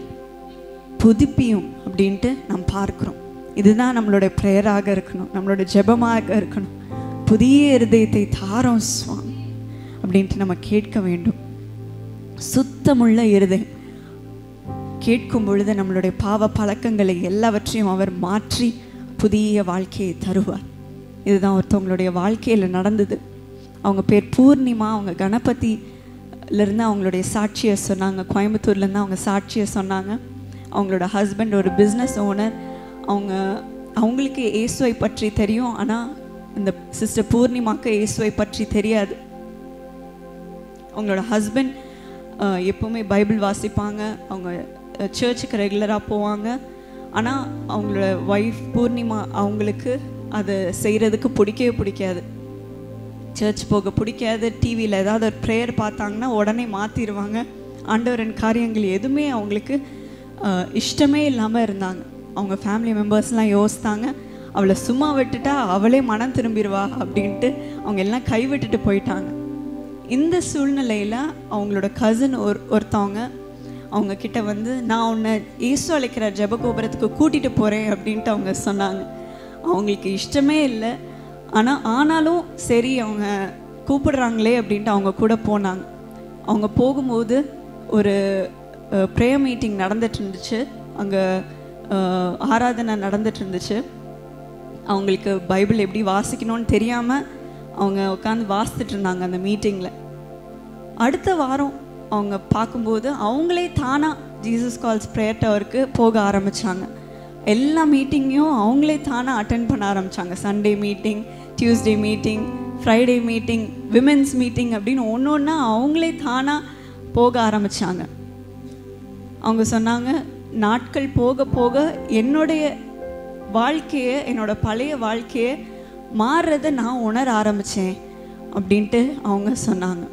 புதுப்பியும் அப்படின்ட்டு நாம் பார்க்கிறோம். இதுதான் நம்மளுடைய பிரேயராக இருக்கணும், நம்மளுடைய ஜெபமாக இருக்கணும். புதிய இருதயத்தை தாரோம் சுவாமி அப்படின்ட்டு நம்ம கேட்க வேண்டும். சுத்தமுள்ள இருதயம் கேட்கும் பொழுது நம்மளுடைய பாவ பழக்கங்களை எல்லாவற்றையும் அவர் மாற்றி புதிய வாழ்க்கையை தருவார். இதுதான் ஒருத்தவங்களுடைய வாழ்க்கையில் நடந்தது. அவங்க பேர் பூர்ணிமா. அவங்க கணபதியிலேருந்து அவங்களுடைய சாட்சியை சொன்னாங்க. கோயம்புத்தூர்லேருந்து அவங்க சாட்சியை சொன்னாங்க. அவங்களோட ஹஸ்பண்ட் ஒரு பிஸ்னஸ் ஓனர். அவங்களுக்கு இயேசுவை பற்றி தெரியும், ஆனால் இந்த சிஸ்டர் பூர்ணிமாவுக்கு இயேசுவை பற்றி தெரியாது. அவங்களோட ஹஸ்பண்ட் எப்போவுமே பைபிள் வாசிப்பாங்க, அவங்க சர்ச்சுக்கு ரெகுலராக போவாங்க. ஆனால் அவங்களோட ஒய்ஃப் பூர்ணிமா அவங்களுக்கு அதை செய்கிறதுக்கு பிடிக்கவே பிடிக்காது. சர்ச் போக பிடிக்காது. டிவியில் ஏதாவது ஒரு ப்ரேயர் பார்த்தாங்கன்னா உடனே மாற்றிடுவாங்க. ஆண்டவரின் காரியங்கள் எதுவுமே அவங்களுக்கு இஷ்டமே இல்லாமல் இருந்தாங்க. அவங்க ஃபேமிலி மெம்பர்ஸ்லாம் யோசித்தாங்க, அவளை சும்மா விட்டுட்டா அவளே மனம் திரும்பிடுவா அப்படின்ட்டு அவங்க எல்லாம் கைவிட்டுட்டு போயிட்டாங்க. இந்த சூழ்நிலையில் அவங்களோட கசின் ஒருத்தவங்க அவங்க கிட்ட வந்து, நான் உன்னை இயேசு அழைக்கிற ஜெபகோபுரத்துக்கு கூட்டிகிட்டு போகிறேன் அப்படின்ட்டு அவங்க சொன்னாங்க. அவங்களுக்கு இஷ்டமே இல்லை, ஆனாலும் சரி அவங்க கூப்பிடுறாங்களே அப்படின்ட்டு அவங்க கூட போனாங்க. அவங்க போகும்போது ஒரு ப்ரேயர் மீட்டிங் நடந்துட்டு இருந்துச்சு, அங்கே ஆராதனை நடந்துட்டு இருந்துச்சு. அவங்களுக்கு பைபிள் எப்படி வாசிக்கணும்னு தெரியாமல் அவங்க உட்காந்து வாசித்துட்டு இருந்தாங்க அந்த மீட்டிங்கில். அடுத்த வாரம் அவங்க பார்க்கும்போது அவங்களே தானாக ஜீசஸ் கால்ஸ் ப்ரேயர் டவருக்கு போக ஆரம்பித்தாங்க. எல்லா மீட்டிங்கையும் அவங்களே தானாக அட்டென்ட் பண்ண ஆரம்பித்தாங்க. Sunday meeting, Tuesday meeting, Friday meeting, women's meeting அப்படின்னு ஒன்று ஒன்றா அவங்களே தானாக போக ஆரம்பித்தாங்க. அவங்க சொன்னாங்க, நாட்கள் போக போக என்னுடைய வாழ்க்கையை, என்னோட பழைய வாழ்க்கையை மாறுறதை நான் உணர ஆரம்பித்தேன் அப்படின்ட்டு அவங்க சொன்னாங்க.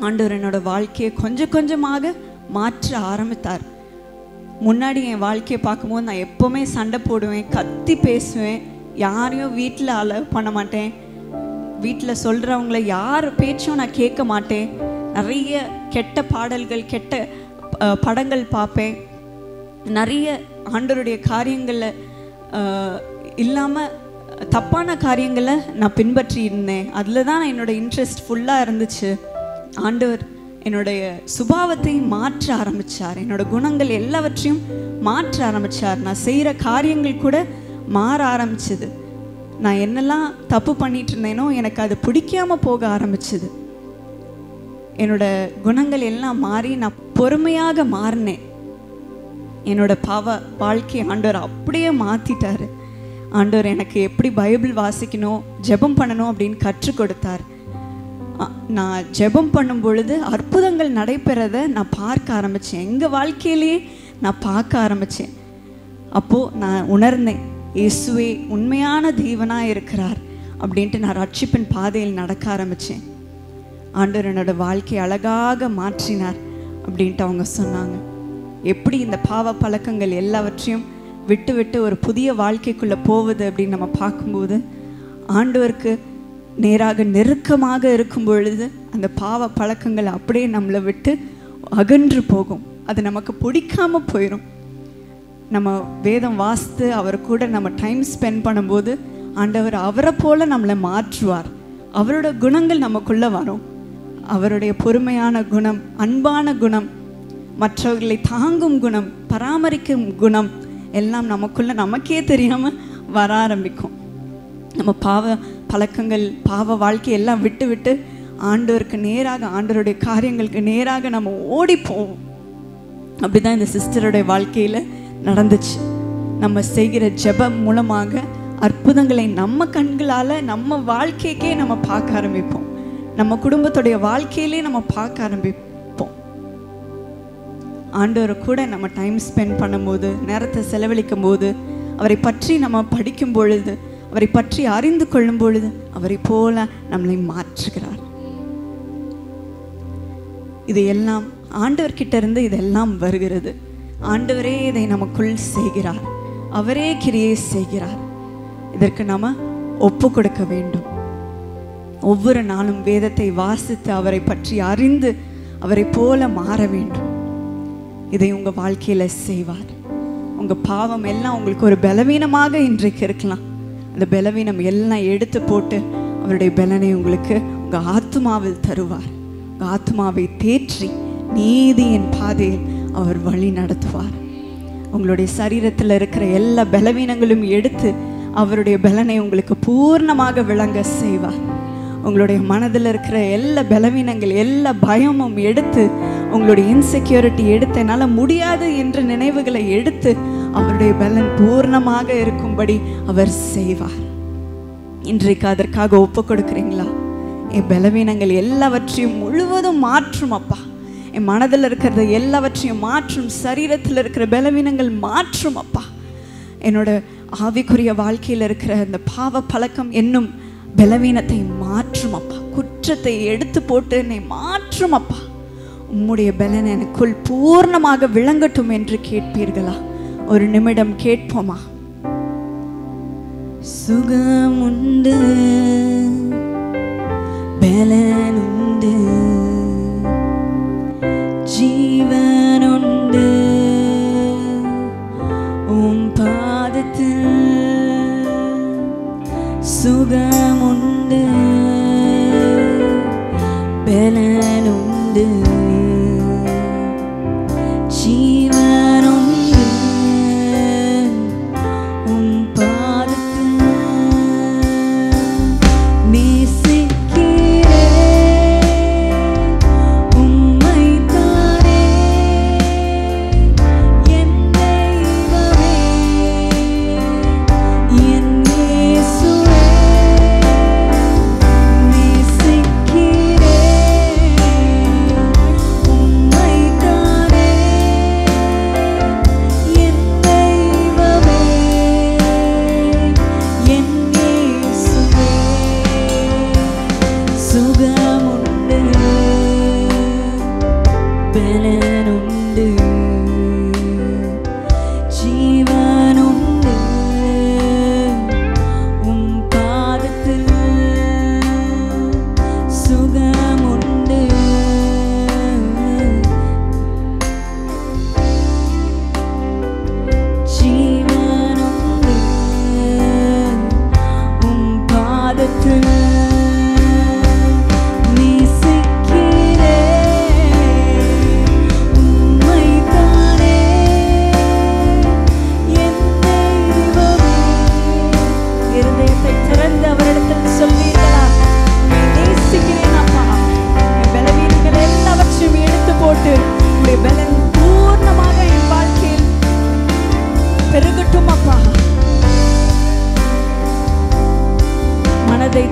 ஆண்டவர் என்னோட வாழ்க்கையை கொஞ்சம் கொஞ்சமாக மாற்ற ஆரம்பித்தார். முன்னாடி என் வாழ்க்கையை பார்க்கும்போது நான் எப்போவுமே சண்டை போடுவேன், கத்தி பேசுவேன், யாரையும் வீட்டில் அலோவ் பண்ண மாட்டேன், வீட்டில் சொல்கிறவங்கள யார் பேச்சும் நான் கேட்க மாட்டேன், நிறைய கெட்ட பாடல்கள், கெட்ட படங்கள் பார்ப்பேன், நிறைய ஆண்டவருடைய காரியங்களில் இல்லாமல் தப்பான காரியங்களை நான் பின்பற்றி இருந்தேன். அதில் தான் என்னோடய இன்ட்ரெஸ்ட் ஃபுல்லாக இருந்துச்சு. ஆண்டவர் என்னுடைய சுபாவத்தை மாற்ற ஆரம்பித்தார், என்னோடய குணங்கள் எல்லாவற்றையும் மாற்ற ஆரம்பித்தார். நான் செய்கிற காரியங்கள் கூட மாற ஆரம்பிச்சுது. நான் என்னெல்லாம் தப்பு பண்ணிட்டு இருந்தேனோ எனக்கு அது பிடிக்காமல் போக ஆரம்பிச்சுது. என்னோட குணங்கள் எல்லாம் மாறி நான் பொறுமையாக மாறினேன். என்னோட பாவ வாழ்க்கை ஆண்டவர் அப்படியே மாற்றிட்டார். ஆண்டவர் எனக்கு எப்படி பைபிள் வாசிக்கணும், ஜெபம் பண்ணணும் அப்படின்னு கற்றுக் கொடுத்தார். நான் ஜெபம் பண்ணும் பொழுது அற்புதங்கள் நடைபெறதை நான் பார்க்க ஆரம்பித்தேன். எங்கள் வாழ்க்கையிலேயே நான் பார்க்க ஆரம்பித்தேன். அப்போது நான் உணர்ந்தேன், இயேசுவே உண்மையான தேவனாக இருக்கிறார் அப்படின்ட்டு நான் ரட்சிப்பின் பாதையில் நடக்க ஆரம்பித்தேன். ஆண்டவர் என்னோட வாழ்க்கையை அழகாக மாற்றினார் அப்படின்ட்டு அவங்க சொன்னாங்க. எப்படி இந்த பாவ பழக்கங்கள் எல்லாவற்றையும் விட்டு விட்டு ஒரு புதிய வாழ்க்கைக்குள்ளே போகுது அப்படின்னு நம்ம பார்க்கும்போது, ஆண்டவருக்கு நேராக நெருக்கமாக இருக்கும் பொழுது அந்த பாவ பழக்கங்கள் அப்படியே நம்மளை விட்டு அகன்று போகும். அது நமக்கு பிடிக்காமல் போயிடும். நம்ம வேதம் வாசித்து அவர் கூட நம்ம டைம் ஸ்பெண்ட் பண்ணும்போது ஆண்டவர் அவரை போல் நம்மளை மாற்றுவார். அவரோட குணங்கள் நமக்குள்ளே வரும். அவருடைய பொறுமையான குணம், அன்பான குணம், மற்றவர்களை தாங்கும் குணம், பராமரிக்கும் குணம் எல்லாம் நமக்குள்ளே நமக்கே தெரியாமல் வர ஆரம்பிக்கும். நம்ம பாவ பழக்கங்கள், பாவ வாழ்க்கை எல்லாம் விட்டு விட்டு ஆண்டவருக்கு நேராக, ஆண்டவருடைய காரியங்களுக்கு நேராக நம்ம ஓடி போவோம். அப்படி தான் இந்த சிஸ்டருடைய வாழ்க்கையில் நடந்துச்சு. நம்ம செய்கிற ஜெபம் மூலமாக அற்புதங்களை நம்ம கண்களால் நம்ம வாழ்க்கைக்கே நம்ம பார்க்க ஆரம்பிப்போம். நம்ம குடும்பத்துடைய வாழ்க்கையிலே நம்ம பார்க்க ஆரம்பிப்போம். ஆண்டவரை கூட நம்ம டைம் ஸ்பெண்ட் பண்ணும்போது, நேரத்தை செலவழிக்கும் போது, அவரை பற்றி நம்ம படிக்கும் பொழுது, அவரை பற்றி அறிந்து கொள்ளும் பொழுது அவரை போல நம்மளை மாற்றுகிறார். இது எல்லாம் ஆண்டவர்கிட்ட இருந்து இதெல்லாம் வருகிறது. ஆண்டவரே இதை நமக்குள் செய்கிறார், அவரே கிரியை செய்கிறார். இதற்கு நாம ஒப்பு கொடுக்க வேண்டும். ஒவ்வொரு நாளும் வேதத்தை வாசித்து அவரை பற்றி அறிந்து அவரை போல மாற வேண்டும். இதை உங்க வாழ்க்கையில செய்வார். உங்க பாவம் எல்லாம் உங்களுக்கு ஒரு பலவீனமாக இன்றைக்கு இருக்கலாம். அந்த பலவீனம் எல்லாம் எடுத்து போட்டு அவருடைய பலனை உங்களுக்கு உங்க ஆத்மாவில் தருவார். உங்க ஆத்மாவை தேற்றி நீதியின் பாதையில் அவர் வழி நடத்துவார். உங்களுடைய சரீரத்தில் இருக்கிற எல்லா பலவீனங்களும் எடுத்து அவருடைய பலனை உங்களுக்கு பூர்ணமாக விளங்க செய்வார். உங்களுடைய மனதில் இருக்கிற எல்லா பலவீனங்கள், எல்லா பயமும் எடுத்து, உங்களுடைய இன்செக்யூரிட்டி எடுத்து, என்னால் முடியாது என்ற நினைவுகளை எடுத்து அவருடைய பலன் பூர்ணமாக இருக்கும்படி அவர் செய்வார். இன்றைக்கு அதற்காக ஒப்பு கொடுக்குறீங்களா? என் பலவீனங்கள் எல்லாவற்றையும் முழுவதும் மாற்றும் அப்பா. என் மனதில் இருக்கிறது எல்லாவற்றையும் மாற்றும். சரீரத்தில் இருக்கிற பலவீனங்கள் மாற்றும் அப்பா. என்னோட ஆவிக்குரிய வாழ்க்கையில் இருக்கிற அந்த பாவ பழக்கம் என்னும் பலவீனத்தை மாற்றும் அப்பா. குற்றத்தை எடுத்து போட்டு என்னை மாற்றும் அப்பா. உம்முடைய பலன் எனக்குள் பூர்ணமாக விளங்கட்டும் என்று கேட்பீர்களா? ஒரு நிமிடம் கேட்போமா? சுகம் உண்டு, பலன் உண்டு, ஜீவன் உண்டு உம் பாதத்தில். சுகம் உண்டு, பலன் உண்டு, ஜீவன் உண்டு உம் பாதத்தில். நேசிக்கிறேன் உம்மைத்தானே என் தெய்வமே, என் இயேசுவே.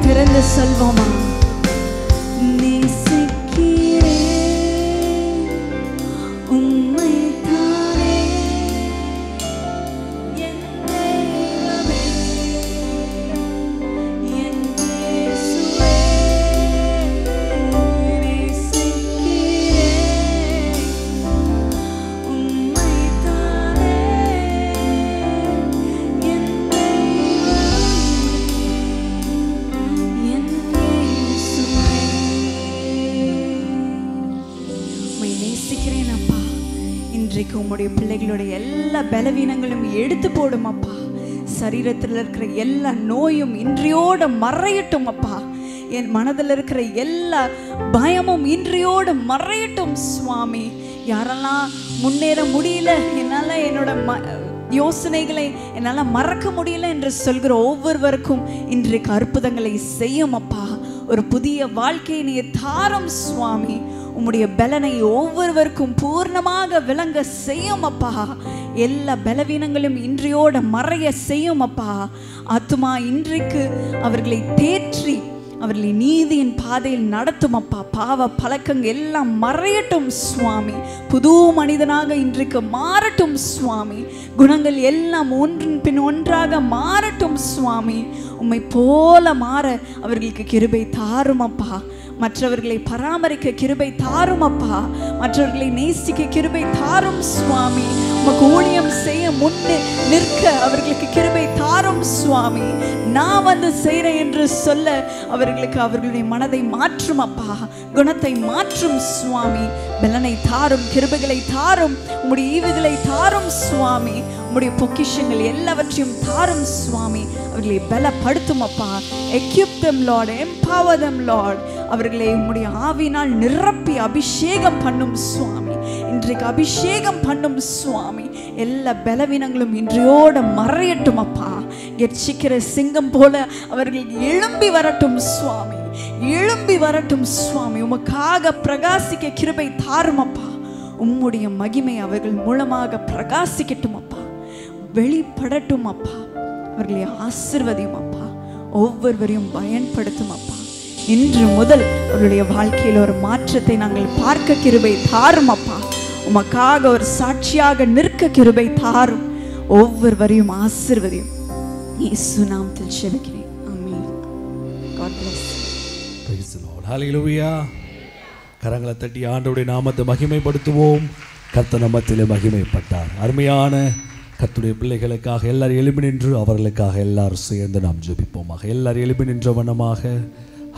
திறந்து சொல்வோமா? உம்முடைய பிள்ளைகளுடைய எல்லா பலவீனங்களும் எடுத்து போடும் அப்பா. சரீரத்தில் இருக்கிற எல்லா நோயும் இன்றையோடு மறையட்டும் அப்பா. என் மனதில் இருக்கிற எல்லா பயமும் இன்றையோடு மறையட்டும் சுவாமி. யாரெல்லாம் முன்னேற முடியல, என்னால் என்னோட யோசனைகளை என்னால் மறக்க முடியல என்று சொல்கிற ஒவ்வொருவருக்கும் இன்றைக்கு அற்புதங்களை செய்யும் அப்பா. ஒரு புதிய வாழ்க்கையை நீ தாரும் சுவாமி. உம்முடைய பலனை ஒவ்வொருவருக்கும் பூர்ணமாக விளங்க செய்யும் அப்பா. எல்லா பலவீனங்களும் இன்றையோட மறைய செய்யும் அப்பா. ஆத்துமா இன்றைக்கு அவர்களை தேற்றி அவர்களை நீதியின் பாதையில் நடத்தும் அப்பா. பாவ பழக்கங்கள் எல்லாம் மறையட்டும் சுவாமி. புது மனிதனாக இன்றைக்கு மாறட்டும் சுவாமி. குணங்கள் எல்லாம் ஒன்றின் பின் ஒன்றாக மாறட்டும் சுவாமி. உம்மை போல மாற அவர்களுக்கு கிருபை தாரும் அப்பா. மற்றவர்களை பராமரிக்க கிருபை தாரும் அப்பா. மற்றவர்களை நேசிக்க கிருபை தாரும் சுவாமி. உமக்கு ஊழியம் செய்ய முன்னே நிற்க அவர்களுக்கு கிருபை தாரும் சுவாமி. நான் வந்து செய்கிறேன் என்று சொல்ல அவர்களுக்கு அவர்களுடைய மனதை மாற்றும் அப்பா. குணத்தை மாற்றும் சுவாமி. பலனை தாரும், கிருபைகளை தாரும், உம்முடைய ஈவுகளை தாரும் சுவாமி. உம்முடைய பொக்கிஷங்கள் எல்லாவற்றையும் தாரும் சுவாமி. அவர்களை பலப்படுத்தும் அப்பா. Equip them Lord, empower them Lord. அவர்களை உம்முடைய ஆவியினால் நிரப்பி அபிஷேகம் பண்ணும் சுவாமி. இன்றைக்கு அபிஷேகம் பண்ணும் சுவாமி. எல்லா பலவீனங்களும் இன்றையோட மறையட்டும் அப்பா. கெர்ச்சிக்கிற சிங்கம் போல அவர்கள் எழும்பி வரட்டும் சுவாமி. எழும்பி வரட்டும் சுவாமி. உமக்காக பிரகாசிக்க கிருபை தாரும் அப்பா. உம்முடைய மகிமை அவர்கள் மூலமாக பிரகாசிக்கட்டும் அப்பா. வெளிப்படட்டும் அப்பா. அவர்களை ஆசீர்வதியும் அப்பா. ஒவ்வொருவரையும் பயன்படுத்தும் அப்பா. இன்று முதல் அவருடைய வாழ்க்கையில் ஒரு மாற்றத்தை நாங்கள் பார்க்க கிருபை தாரும் அப்பா. உமக்காக ஒரு சாட்சியாக நிற்க கிருபை தாரும். ஒவ்வொருவரையும் ஆசீர்வதியும். இயேசு நாமத்தில் ஜெபிக்கிறேன். ஆமென். God bless you. Praise the Lord. Hallelujah. கரங்களை தட்டி ஆண்டவருடைய நாமத்தை மகிமைப்படுத்துவோம். கர்த்தர் நாமத்திலே மகிமைப்பட்டார். அருமையான கர்த்தருடைய பிள்ளைகளுக்காக எல்லாரும் எழுப்பி நின்று அவர்களுக்காக எல்லாரும் சேர்ந்து நாம் ஜெபிப்போமாக. எல்லாரும் எழுப்பி நின்ற வண்ணமாக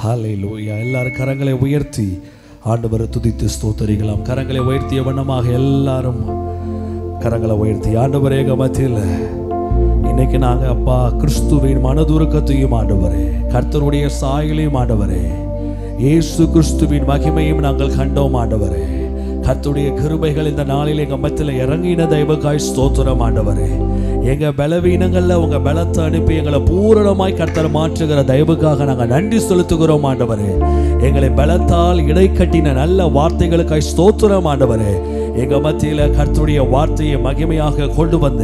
ஹல்லேலூயா. எல்லாரும் கரங்களை உயர்த்தி ஆண்டவரை துதித்து ஸ்தோத்தரிக்கலாம். கரங்களை உயர்த்திய வண்ணமாக எல்லாரும் கரங்களை உயர்த்தி ஆண்டவரே மத்தியில் இன்னைக்கு நாங்கள் அப்பா கிறிஸ்துவின் மனதுருக்கத்தையும் ஆண்டவரே, கர்த்தருடைய சாயலையும் ஆண்டவரே, இயேசு கிறிஸ்துவின் மகிமையும் நாங்கள் கண்டோம் ஆண்டவரே. கர்த்தருடைய கிருபைகள் இந்த நாளில் எங்கள் மத்தியில் இறங்கின தெய்வக்காய் ஸ்தோத்திரம் ஆண்டவரே. எங்கள் பலவீனங்களில் உங்கள் பலத்தை அனுப்பி எங்களை பூரணமாய் கர்த்தர் மாற்றுகிற தயவுக்காக நாங்கள் நன்றி செலுத்துகிறோம் ஆண்டவரே. எங்களை பலத்தால் இடை கட்டின நல்ல வார்த்தைகளுக்காய் ஸ்தோத்திரம் ஆண்டவரே. எங்கள் மத்தியில் கர்த்தருடைய வார்த்தையை மகிமையாக கொண்டு வந்த,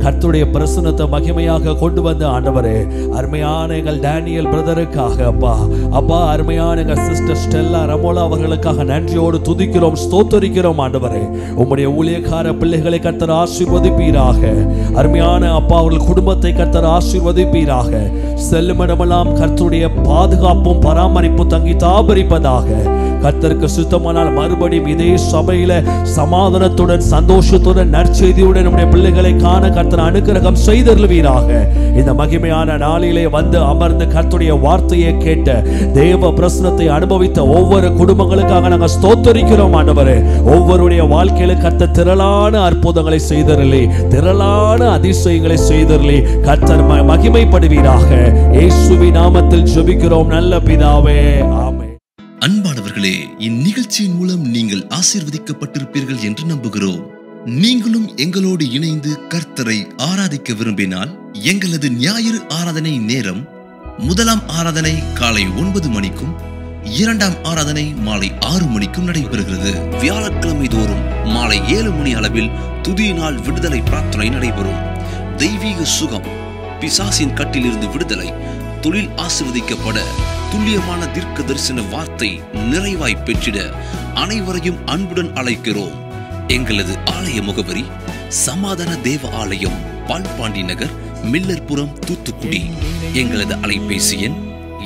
கர்த்தருடைய பிரசன்னத்தை மகிமையாக கொண்டு வந்த ஆண்டவரே, அருமையான எங்கள் டேனியல் பிரதருக்காக அப்பா அருமையான எங்கள் சிஸ்டர் ஸ்டெல்லா ரமோலா அவர்களுக்காக நன்றியோடு துதிக்கிறோம், ஸ்தோத்தரிக்கிறோம் ஆண்டவரே. உம்முடைய ஊழியக்கார பிள்ளைகளை கர்த்தர் ஆசீர்வதிப்பீராக. அருமையான அப்பா அவர்கள் குடும்பத்தை கர்த்தர் ஆசீர்வதிப்பீராக. செல்லுமிடமெல்லாம் கர்த்தருடைய பாதுகாப்பும் பராமரிப்பும் தங்கி தாபரிப்பதாக. கர்த்தருக்கு சுத்தமானால் மறுபடியும் இதே சபையில சமாதானத்துடன் சந்தோஷத்துடன் நற்செய்தியுடன் நம்முடைய பிள்ளைகளை காண கர்த்தர் அனுக்கிரகம் செய்தருள்வீராக. இந்த மகிமையான நாளிலே வந்து அமர்ந்து கர்த்தருடைய வார்த்தையை கேட்ட, தேவ பிரசன்னத்தை அனுபவித்த ஒவ்வொரு குடும்பங்களுக்காக நாங்கள் ஸ்தோத்தரிக்கிறோம் ஆண்டவரே. ஒவ்வொருடைய வாழ்க்கையில கர்த்தர் திரளான அற்புதங்களை செய்தருளி, திரளான அதிசயங்களை செய்தருளி கர்த்தர் மகிமைப்படுவீராக. இயேசுவின் நாமத்தில் ஜெபிக்கிறோம் நல்ல பிதாவே, ஆமென். அன்பானவர்களே, இந்நிகழ்ச்சியின் மூலம் நீங்கள் ஆசீர்வதிக்கப்பட்டிருப்பீர்கள் என்று நம்புகிறோம். நீங்களும் எங்களோடு இணைந்து கர்த்தரை ஆராதிக்க விரும்பினால் எங்களது ஞாயிறு ஆராதனை நேரம் முதலாம் ஆராதனை காலை 9 மணிக்கும், இரண்டாம் ஆராதனை மாலை 6 மணிக்கும் நடைபெறுகிறது. வியாழக்கிழமை தோறும் மாலை 7 மணி அளவில் துதியினால் விடுதலை பிரார்த்தனை நடைபெறும். தெய்வீக சுகம், பிசாசின் கட்டிலிருந்து விடுதலை, தொழில் ஆசீர்வதிக்கப்பட, துல்லியமான தீர்க்க தரிசன வார்த்தை நிறைவாய் பெற்றிட அனைவரையும் அன்புடன் அழைக்கிறோம். எங்களது ஆலய முகவரி சமாதான தேவ ஆலயம், பால்பாண்டி நகர், மில்லர்புரம், தூத்துக்குடி. எங்களது அலைபேசி எண்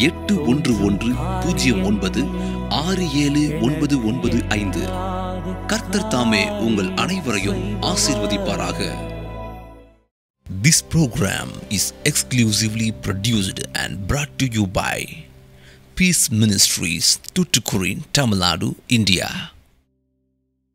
8110096795. கர்த்தர் தாமே உங்கள் அனைவரையும் ஆசீர்வதிப்பாராக. This program is exclusively produced and brought to you by Peace Ministries, Tuticorin, Tamil Nadu, India.